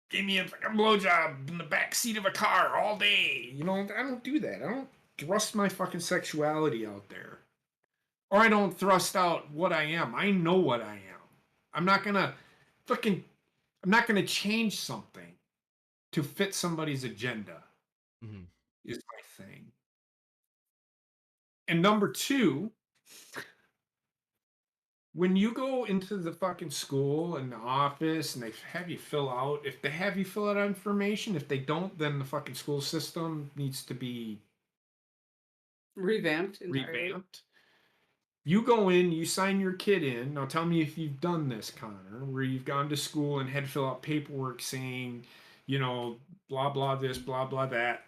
gave me a fucking blowjob in the back seat of a car all day. I don't do that. I don't thrust my fucking sexuality out there. Or I don't thrust out what I am. I know what I am. I'm not gonna change something to fit somebody's agenda. Is my thing. And number two, when you go into the fucking school and the office and they have you fill out, if they have you fill out information, if they don't, then the fucking school system needs to be revamped entirely. You go in, you sign your kid in. Now tell me if you've done this, Connor, where you've gone to school and had to fill out paperwork saying, blah, blah, this, blah, blah, that.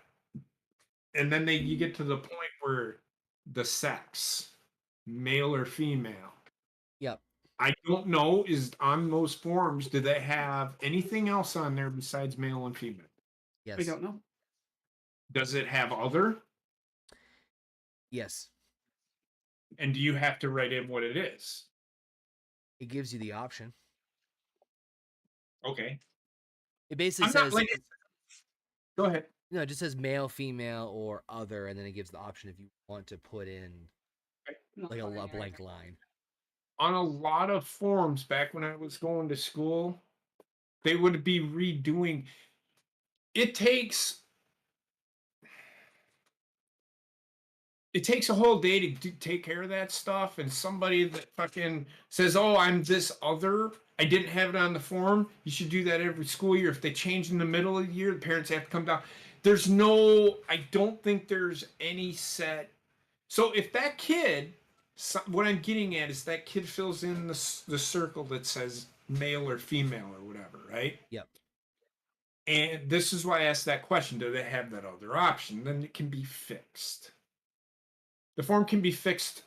And then you get to the point where the sex, male or female. Yep. I don't know, is on those forms, do they have anything else on there besides male and female? Yes. We don't know. Does it have other? Yes. And do you have to write in what it is? It gives you the option. Okay. It basically says... Go ahead. No, it just says male, female, or other, and then it gives the option if you want to put in like a blank line. On a lot of forms back when I was going to school, they would be redoing. It takes a whole day to take care of that stuff, and somebody that fucking says, "Oh, I'm this other. I didn't have it on the form." You should do that every school year. If they change in the middle of the year, the parents have to come down. I don't think there's any set. So if that kid, what I'm getting at is that kid fills in the circle that says male or female or whatever, right? Yep. And this is why I asked that question. Do they have that other option? Then it can be fixed. The form can be fixed,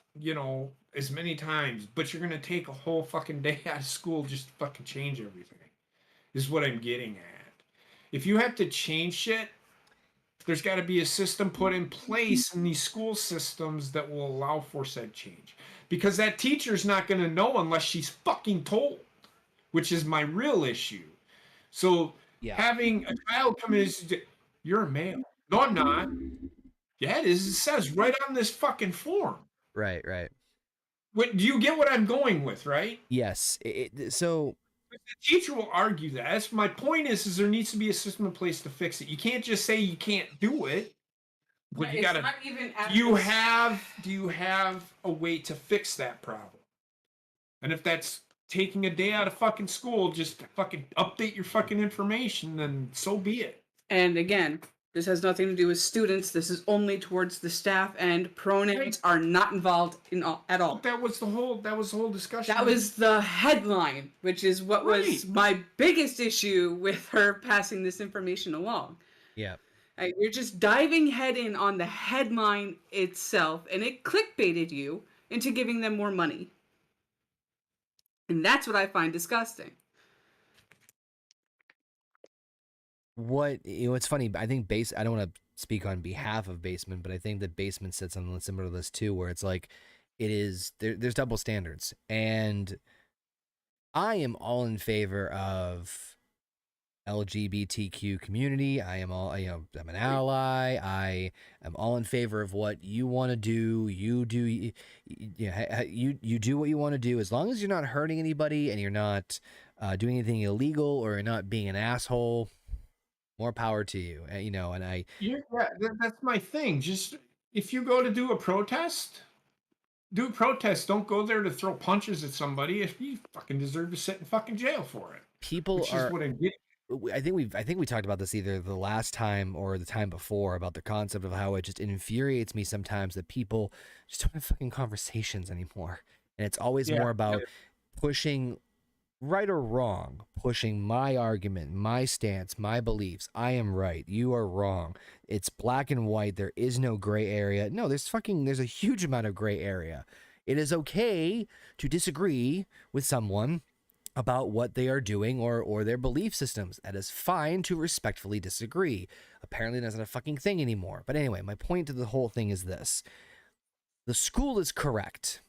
as many times, but you're going to take a whole fucking day out of school just to fucking change everything, is what I'm getting at. If you have to change shit, there's got to be a system put in place in these school systems that will allow for said change. Because that teacher's not going to know unless she's fucking told, which is my real issue. So having a child come in and say, "You're a male." No, I'm not. Yeah, it is. It says right on this fucking form. Right. What, do you get what I'm going with, right? Yes. So the teacher will argue that. That's my point is there needs to be a system in place to fix it. You can't just say you can't do it. But you gotta. Do you have a way to fix that problem? And if that's taking a day out of fucking school just to fucking update your fucking information, then so be it. And again, this has nothing to do with students. This is only towards the staff, and pronouns are not involved at all. That was the whole discussion. That was the headline, which is what was my biggest issue with her passing this information along. Yeah. You're just diving head in on the headline itself, and it clickbaited you into giving them more money. And that's what I find disgusting. It's funny, I think I don't want to speak on behalf of Basement, but I think that Basement said something similar to this too, where it's like, there's double standards. And I am all in favor of LGBTQ community. I'm an ally. I am all in favor of what you want to do. You do what you want to do, as long as you're not hurting anybody and you're not doing anything illegal or you're not being an asshole. More power to you, and I. Yeah, that's my thing. Just if you go to do a protest, do a protest. Don't go there to throw punches at somebody if you fucking deserve to sit in fucking jail for it. People which is what I'm getting. I think we talked about this either the last time or the time before about the concept of how it just infuriates me sometimes that people just don't have fucking conversations anymore, and it's always more about pushing right or wrong, pushing my argument, my stance, my beliefs. I am right. You are wrong. It's black and white. There is no gray area. No, there's a huge amount of gray area. It is okay to disagree with someone about what they are doing or their belief systems. That is fine to respectfully disagree. Apparently that's not a fucking thing anymore. But anyway, my point to the whole thing is this. The school is correct.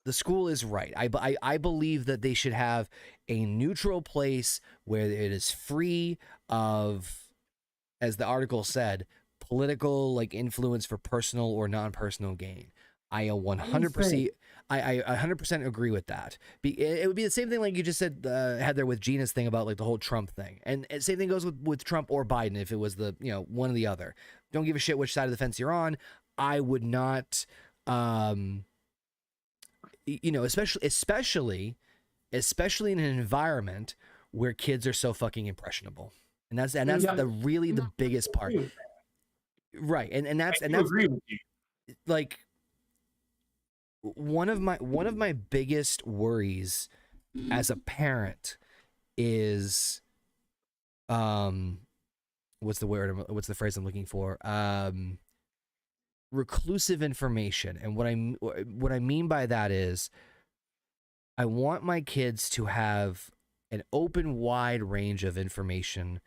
The school is right. I believe that they should have a neutral place where it is free of, as the article said, political like influence for personal or non-personal gain. I 100%. I 100% agree with that. It would be the same thing like you just said had there with Gina's thing about like the whole Trump thing, and same thing goes with Trump or Biden if it was the one or the other. Don't give a shit which side of the fence you're on. I would not. Especially in an environment where kids are so fucking impressionable, and that's the biggest part, right? And that's agree with you. Like one of my biggest worries as a parent is what's the phrase I'm looking for? Reclusive information. And what I mean by that is I want my kids to have an open wide range of information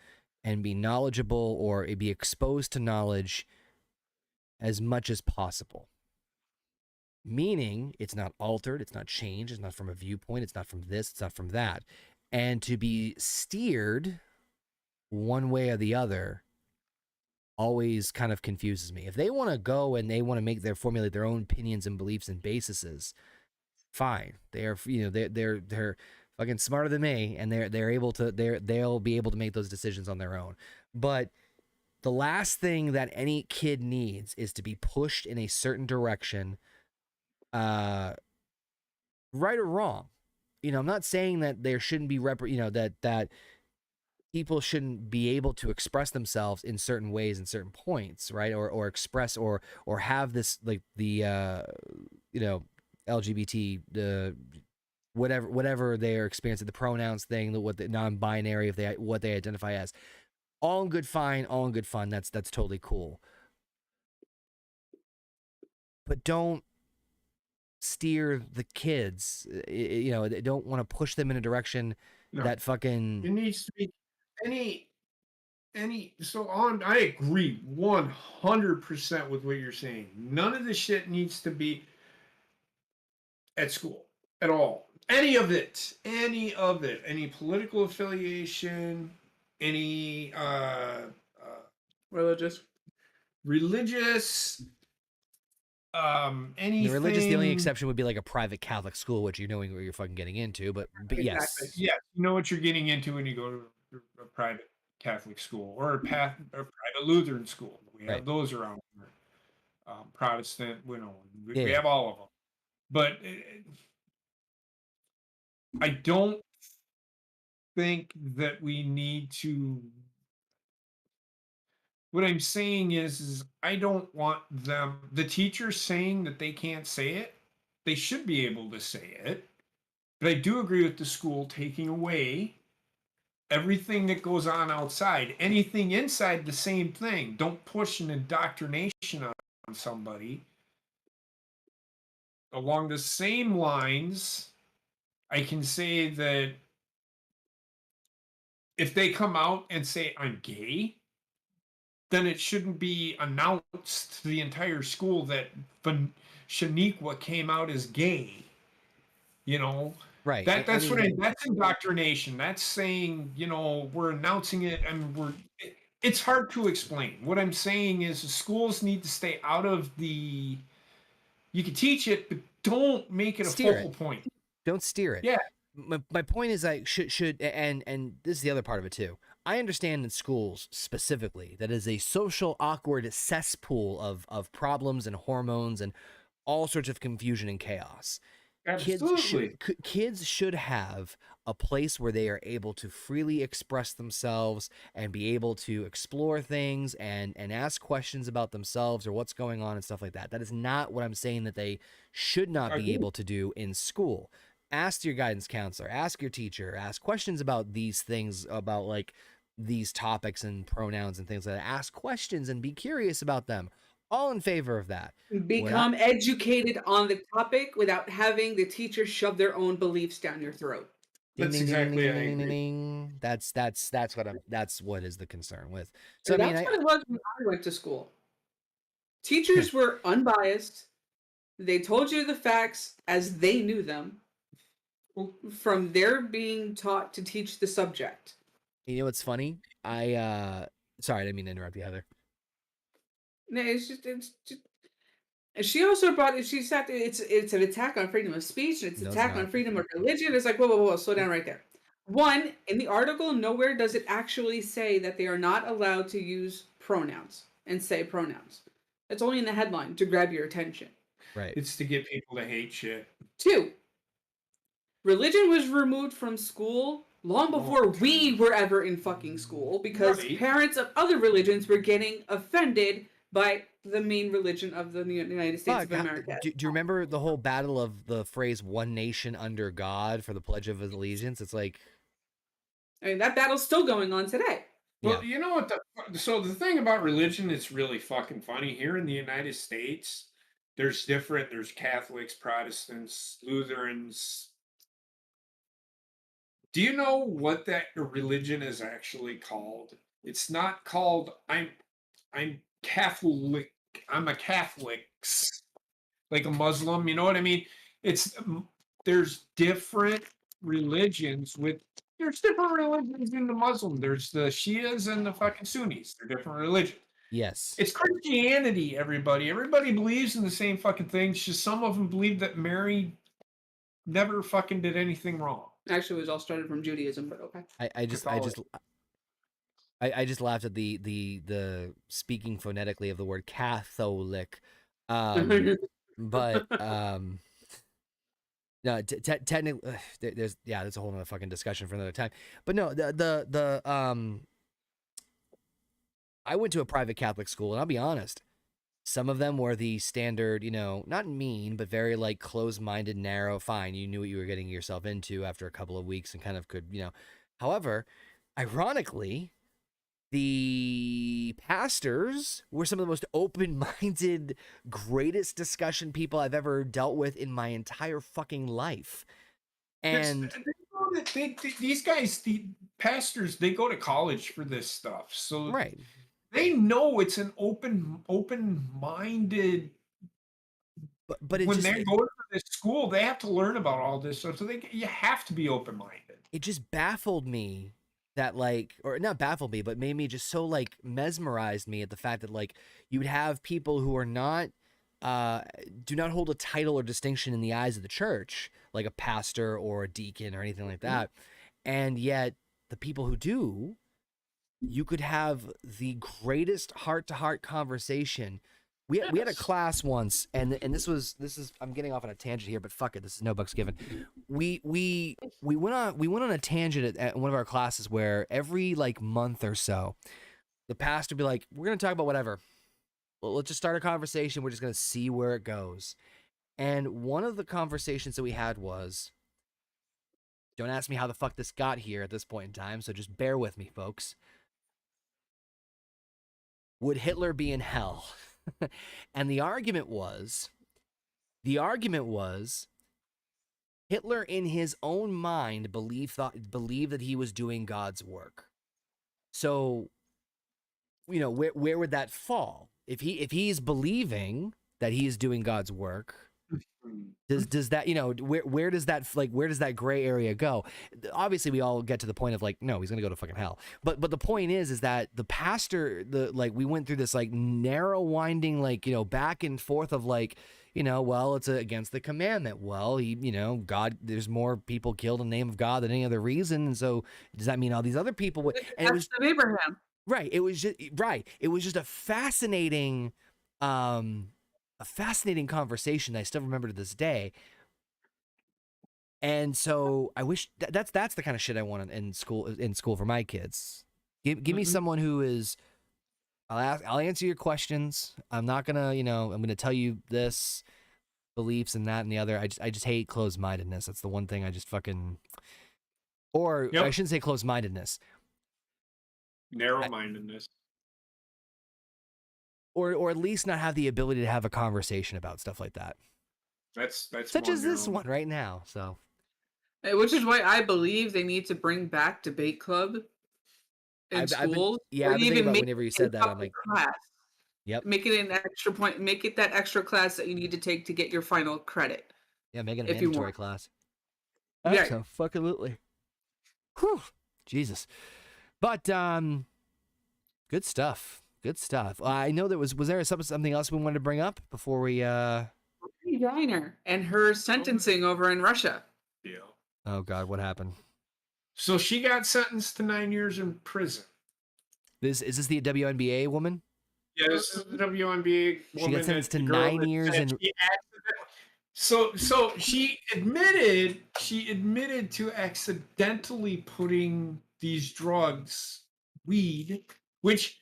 and be knowledgeable or be exposed to knowledge as much as possible. Meaning it's not altered, it's not changed, it's not from a viewpoint, it's not from this, it's not from that. And to be steered one way or the other always kind of confuses me. If they want to go and they want to formulate their own opinions and beliefs and bases, fine. They're fucking smarter than me, and they'll be able to make those decisions on their own. But the last thing that any kid needs is to be pushed in a certain direction, right or wrong. I'm not saying that there shouldn't be that people shouldn't be able to express themselves in certain ways and certain points, right? Or express or have this like the LGBT, the whatever they are experiencing, the pronouns thing, the non-binary, what they identify as. All in good fine, all in good fun. That's totally cool. But don't steer the kids. They don't want to push them in a direction that fucking. It needs to be I agree 100% with what you're saying. None of this shit needs to be at school at all. Any of it, any political affiliation, any religious, anything. The religious, the only exception would be like a private Catholic school, which you know what you're fucking getting into. But yes, you know what you're getting into when you go to a private Catholic school or a private Lutheran school. We have those around here. Protestant, we have all of them. But I don't think that we need to. What I'm saying is I don't want the teachers saying that they can't say it. They should be able to say it. But I do agree with the school taking away everything that goes on outside. Anything inside, the same thing. Don't push an indoctrination on somebody. Along the same lines, I can say that if they come out and say, I'm gay, then it shouldn't be announced to the entire school that Shaniqua came out as gay. Right. That's indoctrination. That's saying, we're announcing it and it's hard to explain. What I'm saying is the schools need to stay out of you can teach it, but don't make it a focal point. Don't steer it. Yeah. My point is I should and this is the other part of it too. I understand in schools specifically that is a social awkward cesspool of problems and hormones and all sorts of confusion and chaos. Absolutely. Kids should have a place where they are able to freely express themselves and be able to explore things and ask questions about themselves or what's going on and stuff like that. That is not what I'm saying that they should not be able to do in school. ask your guidance counselor, ask your teacher, ask questions about these things, about like these topics and pronouns and things like that. Ask questions and be curious about them. All in favor of that. Become educated on the topic without having the teacher shove their own beliefs down your throat. That's exactly. I agree. That's what is the concern with. So And I mean, that's what it was when I went to school. Teachers were unbiased. They told you the facts as they knew them from their being taught to teach the subject. you know what's funny? Sorry, I didn't mean to interrupt you, Heather. No, it's just and she also brought it. She said it's an attack on freedom of speech. And it's an attack on freedom of religion. It's like whoa, slow down right there. One, in the article, nowhere does it actually say that they are not allowed to use pronouns and say pronouns. It's only in the headline to grab your attention. Right. It's to get people to hate shit. 2, religion was removed from school long before we were ever in fucking school because parents of other religions were getting offended by the main religion of the United States of America. Do you remember the whole battle of the phrase "one nation under God" for the Pledge of Allegiance? It's like, I mean, that battle's still going on today. Well, you know what? So the thing about religion is really fucking funny. Here in the United States, there's Catholics, Protestants, Lutherans. Do you know what that religion is actually called? It's not called I'm Catholic. I'm a Catholic, like a Muslim. You know what I mean? There's different religions there's different religions in the Muslim. There's the Shias and the fucking Sunnis. They're different religions. yes, It's Christianity, everybody. Everybody believes in the same fucking things. Just some of them believe that Mary never fucking did anything wrong. Actually, it was all started from Judaism, but okay. I just laughed at the speaking phonetically of the word Catholic, but no, technically, there's a whole nother fucking discussion for another time. But no, I went to a private Catholic school, and I'll be honest, some of them were the standard, not mean, but very like closed-minded, narrow. Fine, you knew what you were getting yourself into after a couple of weeks, and kind of could, However, ironically, the pastors were some of the most open-minded, greatest discussion people I've ever dealt with in my entire fucking life. And these guys, the pastors, they go to college for this stuff, so right, they know it's an open-minded. But when they go to this school, they have to learn about all this stuff. So you have to be open-minded. It just baffled me. That or not baffled me, but made me just so like mesmerized me at the fact that like you would have people who are not, do not hold a title or distinction in the eyes of the church, like a pastor or a deacon or anything like that. And yet the people who do, you could have the greatest heart-to-heart conversation. We had a class once, and this is I'm getting off on a tangent here, but fuck it, this is no bucks given. We went on a tangent at one of our classes where every like month or so, the pastor would be like, "We're gonna talk about whatever. Well, let's just start a conversation. We're just gonna see where it goes." And one of the conversations that we had was, don't ask me how the fuck this got here at this point in time, so just bear with me, folks. Would Hitler be in hell? And the argument was Hitler in his own mind believed that he was doing God's work. So, where would that fall? If he's believing that he is doing God's work, does that, where does that gray area go? Obviously we all get to the point of like, no, he's gonna go to fucking hell, but the point is that the pastor, we went through this like narrow winding, like, back and forth of like, well, it's against the commandment. Well, God, there's more people killed in the name of God than any other reason, and so does that mean all these other people would? And it was Abraham, right? It was just a fascinating conversation that I still remember to this day. And so I wish that's the kind of shit I want in school for my kids. Give me someone who is, I'll answer your questions. I'm not gonna, I'm gonna tell you this, beliefs and that and the other. I just hate closed-mindedness. That's the one thing I just fucking. Or I shouldn't say closed-mindedness. Narrow-mindedness. Or at least not have the ability to have a conversation about stuff like that. That's such as this one right now. So, which is why I believe they need to bring back debate club in schools. I've been thinking about whenever you said that. I'm like, class. Yep. Make it an extra point. Make it that extra class that you need to take to get your final credit. Yeah, make it a mandatory class. Yeah, so fucking. Whew, Jesus. But good stuff. Good stuff. I know there was there something else we wanted to bring up before we Diner and her sentencing over in Russia. Yeah. Oh God, what happened? So she got sentenced to 9 years in prison. Is this the WNBA woman? Yeah, this is the WNBA woman. She got sentenced to 9 years in. So she admitted to accidentally putting these drugs, weed, which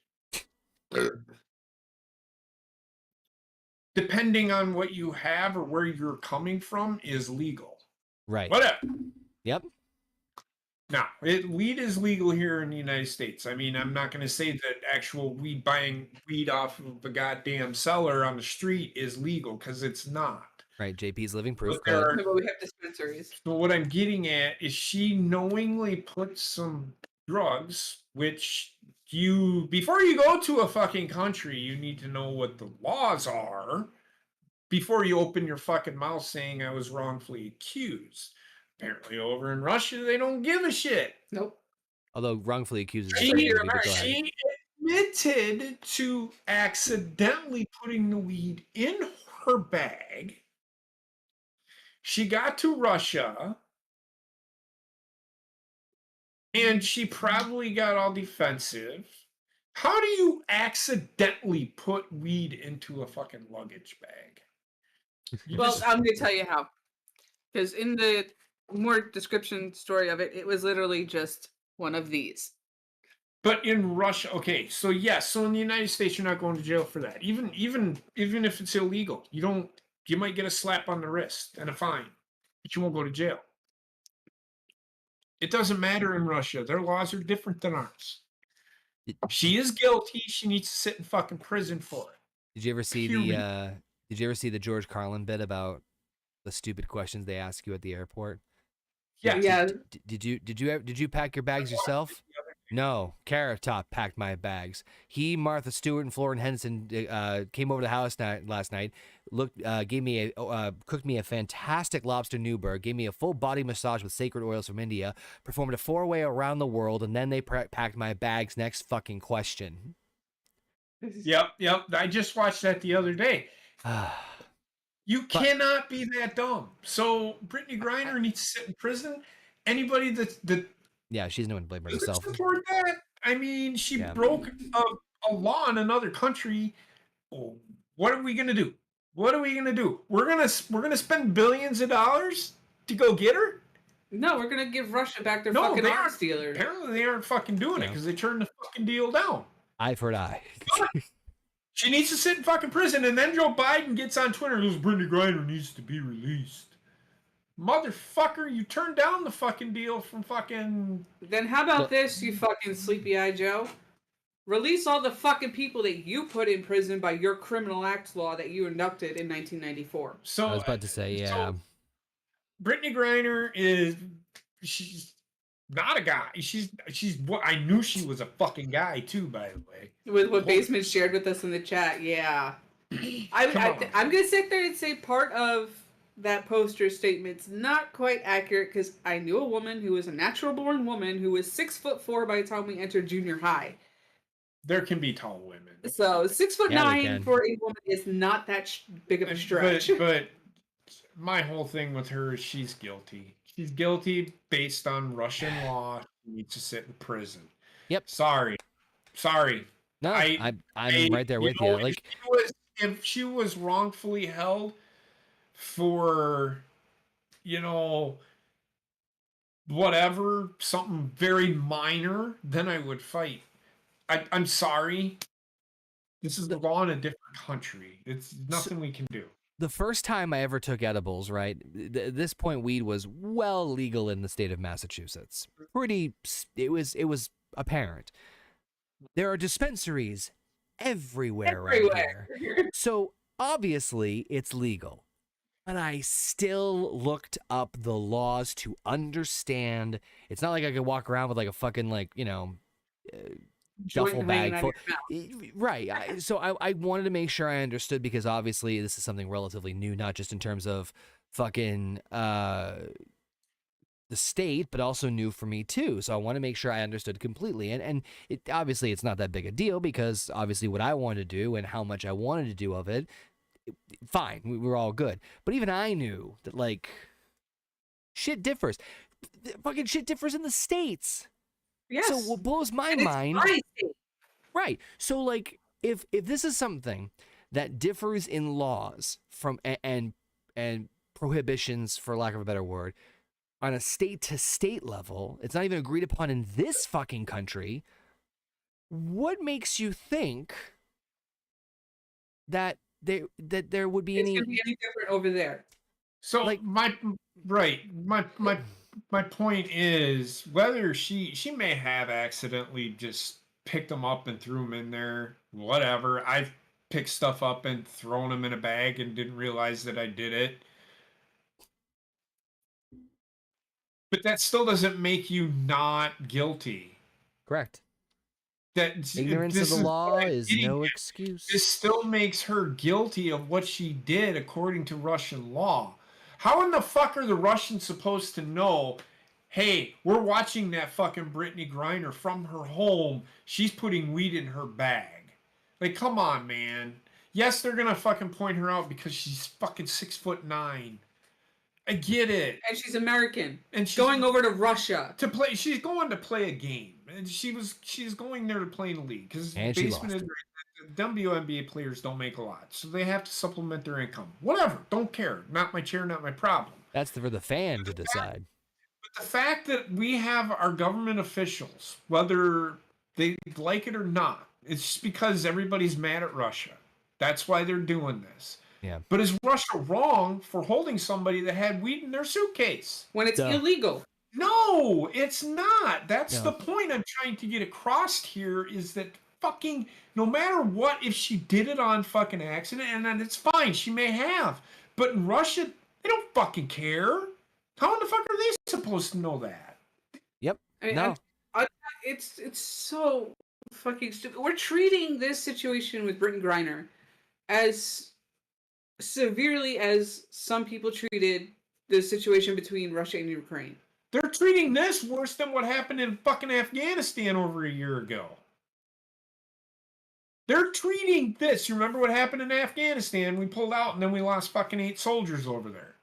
depending on what you have or where you're coming from is legal. Right. Whatever. Yep. Now, weed is legal here in the United States. I mean, I'm not going to say that actual buying weed off of a goddamn seller on the street is legal, because it's not. Right, JP's living proof. But we have dispensaries. So what I'm getting at is she knowingly put some drugs, which before you go to a fucking country, you need to know what the laws are before you open your fucking mouth saying I was wrongfully accused. Apparently over in Russia, they don't give a shit. Nope. Although wrongfully accused is She she admitted to accidentally putting the weed in her bag. She got to Russia, and she probably got all defensive. How do you accidentally put weed into a fucking luggage bag? I'm going to tell you how. Because in the more description story of it, it was literally just one of these. But in Russia, okay, so yes, so in the United States, you're not going to jail for that. Even if it's illegal, you might get a slap on the wrist and a fine, but you won't go to jail. It doesn't matter in Russia. Their laws are different than ours. She is guilty. She needs to sit in fucking prison for it. Did you ever see the George Carlin bit about the stupid questions they ask you at the airport? Yeah. Did you pack your bags yourself? No, Carrot Top packed my bags. He, Martha Stewart, and Florence Henderson came over to the house last night. Cooked me a fantastic lobster Newburg. Gave me a full body massage with sacred oils from India. Performed a 4-way around the world, and then they packed my bags. Next fucking question. Yep. I just watched that the other day. You cannot be that dumb. So Brittany Griner needs to sit in prison. Anybody that yeah, she's no one to blame herself. Support that. I mean, she broke a law in another country. Oh, what are we gonna do? We're gonna spend billions of dollars to go get her? No, we're gonna give Russia back their fucking arms dealers. Apparently, they aren't fucking doing it because they turned the fucking deal down. Eye for an eye. She needs to sit in fucking prison, and then Joe Biden gets on Twitter and goes, Brittany Griner needs to be released. Motherfucker, you turned down the fucking deal from fucking... Then how about this, you fucking sleepy-eyed Joe? Release all the fucking people that you put in prison by your criminal acts law that you inducted in 1994. So I was about to say, yeah. So, Brittany Griner she's not a guy. She's what I knew she was a fucking guy too, by the way. With what Basement shared with us in the chat, yeah. I'm gonna sit there and say part of that poster statement's not quite accurate because I knew a woman who was a natural born woman who was 6'4" by the time we entered junior high. There can be tall women. So 6'9" for a woman is not that big of a stretch. But my whole thing with her is she's guilty. She's guilty based on Russian law. She needs to sit in prison. Yep. Sorry. No, I'm right there with you. Like, if she was wrongfully held for, whatever, something very minor, then I would fight. I'm sorry. This is the law in a different country. It's nothing we can do. the first time I ever took edibles, right? At this point, weed was well legal in the state of Massachusetts. It was apparent. There are dispensaries everywhere around here. So obviously it's legal. But I still looked up the laws to understand. It's not like I could walk around with like a fucking duffel bag full. Right. So I wanted to make sure I understood, because obviously this is something relatively new, not just in terms of fucking the state, but also new for me too. So I want to make sure I understood completely. And it obviously it's not that big a deal, because obviously what I wanted to do and how much I wanted to do of it, fine, we were all good. But even I knew that like shit differs. Fucking shit differs in the states. Yes. So what blows my mind, right? So like if this is something that differs in laws from and prohibitions, for lack of a better word, on a state to state level, it's not even agreed upon in this fucking country. What makes you think that there would be it's gonna be any different over there? So like my point is, whether she may have accidentally just picked them up and threw them in there, whatever. I've picked stuff up and thrown them in a bag and didn't realize that I did it. But that still doesn't make you not guilty. Correct. That ignorance of the law is no excuse. This still makes her guilty of what she did according to Russian law. How in the fuck are the Russians supposed to know, hey, we're watching that fucking Brittany Griner from her home, she's putting weed in her bag? Like, come on, man. Yes, they're gonna fucking point her out because she's fucking 6'9". I get it. And she's American. And she's going over to Russia to play. She's going to play a game, and she's going there to play in a league, because the WNBA players don't make a lot, so they have to supplement their income. Whatever, don't care. Not my chair, not my problem. That's for the fan to decide. But the fact that we have our government officials, whether they like it or not, it's just because everybody's mad at Russia. That's why they're doing this. Yeah. But is Russia wrong for holding somebody that had weed in their suitcase? When it's illegal. No, it's not. That's the point I'm trying to get across here, is that fucking, no matter what, if she did it on fucking accident, and then it's fine, she may have. But in Russia, they don't fucking care. How in the fuck are they supposed to know that? Yep. It's so fucking stupid. We're treating this situation with Brittany Griner as severely as some people treated the situation between Russia and Ukraine. They're treating this worse than what happened in fucking Afghanistan over a year ago. They're treating this. You remember what happened in Afghanistan? We pulled out and then we lost fucking 8 soldiers over there.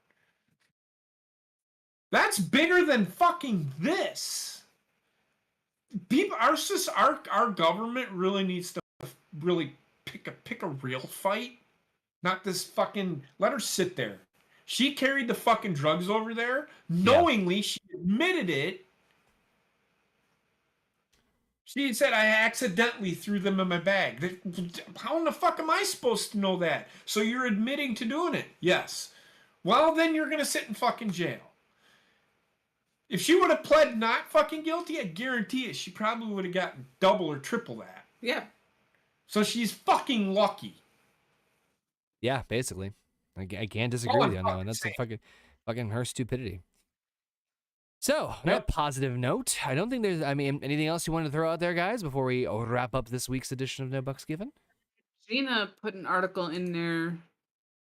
That's bigger than fucking this. People, our government really needs to really pick a real fight. Not this fucking, let her sit there. She carried the fucking drugs over there. Knowingly, she admitted it. She said, I accidentally threw them in my bag. How in the fuck am I supposed to know that? So you're admitting to doing it? Yes. Well, then you're going to sit in fucking jail. If she would have pled not fucking guilty, I guarantee it, she probably would have gotten double or triple that. Yeah. So she's fucking lucky. Yeah, basically. I can't disagree with you on that one. That's a fucking her stupidity. So, on that positive note, I don't think there's, anything else you want to throw out there, guys, before we wrap up this week's edition of No Bucks Given? Gina put an article in there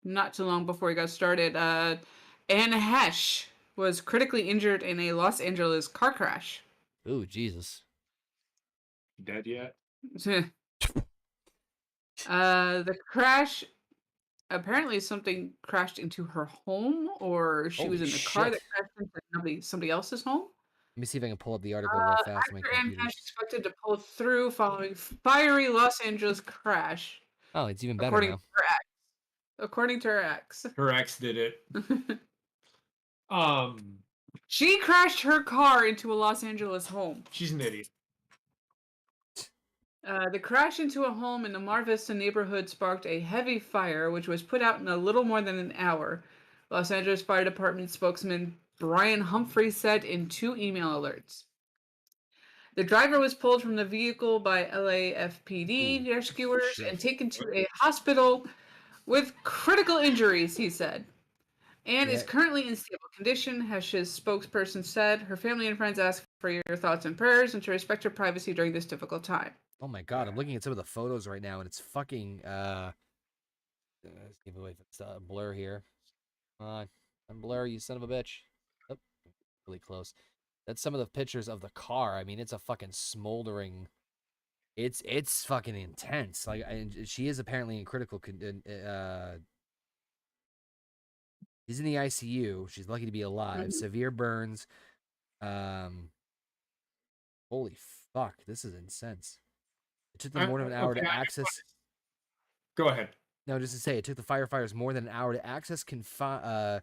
not too long before we got started. Anna Hesh was critically injured in a Los Angeles car crash. Ooh, Jesus. Dead yet? The crash, apparently something crashed into her home, or she was in the car that crashed into somebody else's home. Let me see if I can pull up the article real fast. Actor Anne Hesh expected to pull through following fiery Los Angeles crash. Oh, it's even better now. According to her ex. Her ex did it. She crashed her car into a Los Angeles home. She's an idiot. The crash into a home in the Mar Vista neighborhood sparked a heavy fire, which was put out in a little more than an hour. Los Angeles Fire Department spokesman Brian Humphrey said in 2 email alerts. The driver was pulled from the vehicle by LAFPD rescuers shit. and taken to a hospital with critical injuries, he said, and is Yeah. currently in stable condition, as his spokesperson said. Her family and friends ask for your thoughts and prayers and to respect her privacy during this difficult time. Oh my god, I'm looking at some of the photos right now, and it's fucking let's give away blur here. Come on, unblur, you son of a bitch. Oh, really close. That's some of the pictures of the car. I mean, it's a fucking smoldering. It's fucking intense. Like, she is apparently in critical. She's in the ICU. She's lucky to be alive. Severe burns. Holy fuck, this is intense. It took them more than an hour to access. Go ahead. No, just to say, it took the firefighters more than an hour to access, confine,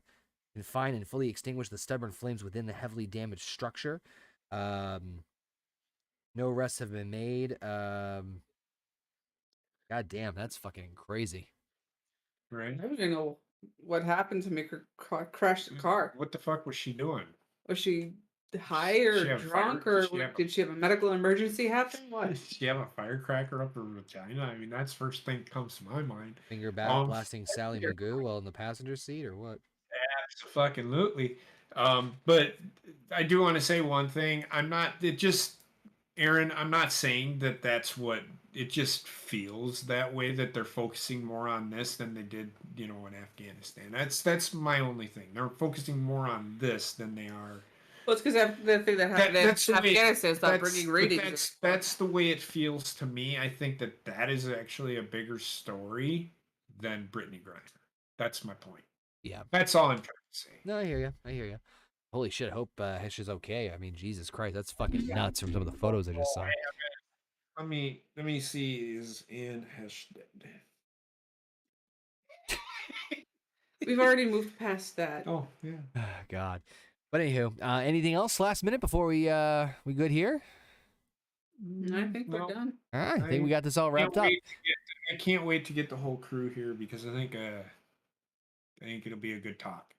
and fully extinguish the stubborn flames within the heavily damaged structure. No arrests have been made. God damn, that's fucking crazy. Right. I don't even know what happened to make her crash the car. What the fuck was she doing? Was she high or drunk, or did she have a medical emergency happen? What? Did she have a firecracker up her vagina? I mean, that's first thing that comes to my mind. Finger back blasting Sally Magoo while in the passenger seat, or what? Absolutely. But I do want to say one thing. Aaron, I'm not saying that that's what it just feels that way, that they're focusing more on this than they did, in Afghanistan. That's my only thing. They're focusing more on this than they are. Well, it's because the thing that happened in Afghanistan is not bringing ratings. That's the way it feels to me. I think that is actually a bigger story than Brittany Griner. That's my point. Yeah. That's all I'm trying to say. No, I hear you. Holy shit, hope she's okay. I mean, Jesus Christ, that's fucking nuts from some of the photos I just saw. Let me see. Is Anne Hesh dead? We've already moved past that. Oh yeah. God. But anywho, anything else last minute before we good here? I think we're done. All right, I think we got this all wrapped up. I can't wait to get the whole crew here, because I think it'll be a good talk,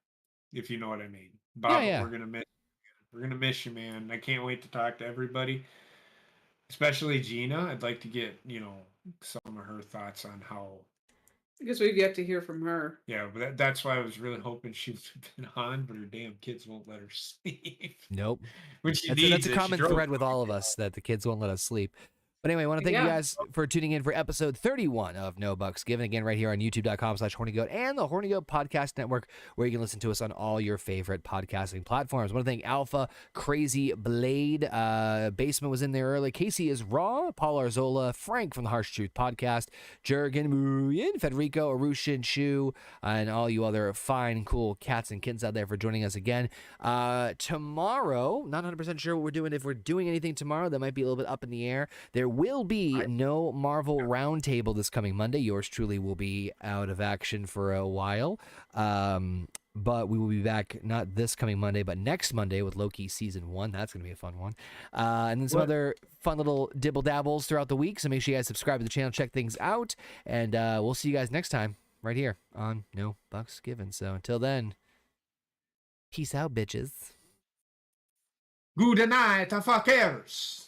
if you know what I mean. Bob, Yeah. we're gonna miss you, man. I can't wait to talk to everybody, especially Gina. I'd like to get some of her thoughts on how. Because we've yet to hear from her. Yeah, but that's why I was really hoping she would have been on, but her damn kids won't let her sleep. Nope. Which that's a common thread with all of us, that the kids won't let us sleep. But anyway, I want to thank you guys for tuning in for episode 31 of No Bucks Given. Again, right here on youtube.com/Horny Goat and the Horny Goat Podcast Network, where you can listen to us on all your favorite podcasting platforms. I want to thank Alpha, Crazy Blade, Basement was in there early, Casey is Raw, Paul Arzola, Frank from the Harsh Truth Podcast, Jurgen Murin, Federico, Arushin, Shu, and all you other fine, cool cats and kittens out there for joining us again. Tomorrow, not 100% sure what we're doing. If we're doing anything tomorrow, that might be a little bit up in the air. There will be no Marvel Roundtable this coming Monday. Yours truly will be out of action for a while. But we will be back not this coming Monday, but next Monday with Loki Season 1. That's going to be a fun one. And then some other fun little dibble dabbles throughout the week. So make sure you guys subscribe to the channel, check things out. And we'll see you guys next time right here on No Bucks Given. So until then, peace out, bitches. Good night, fuckers.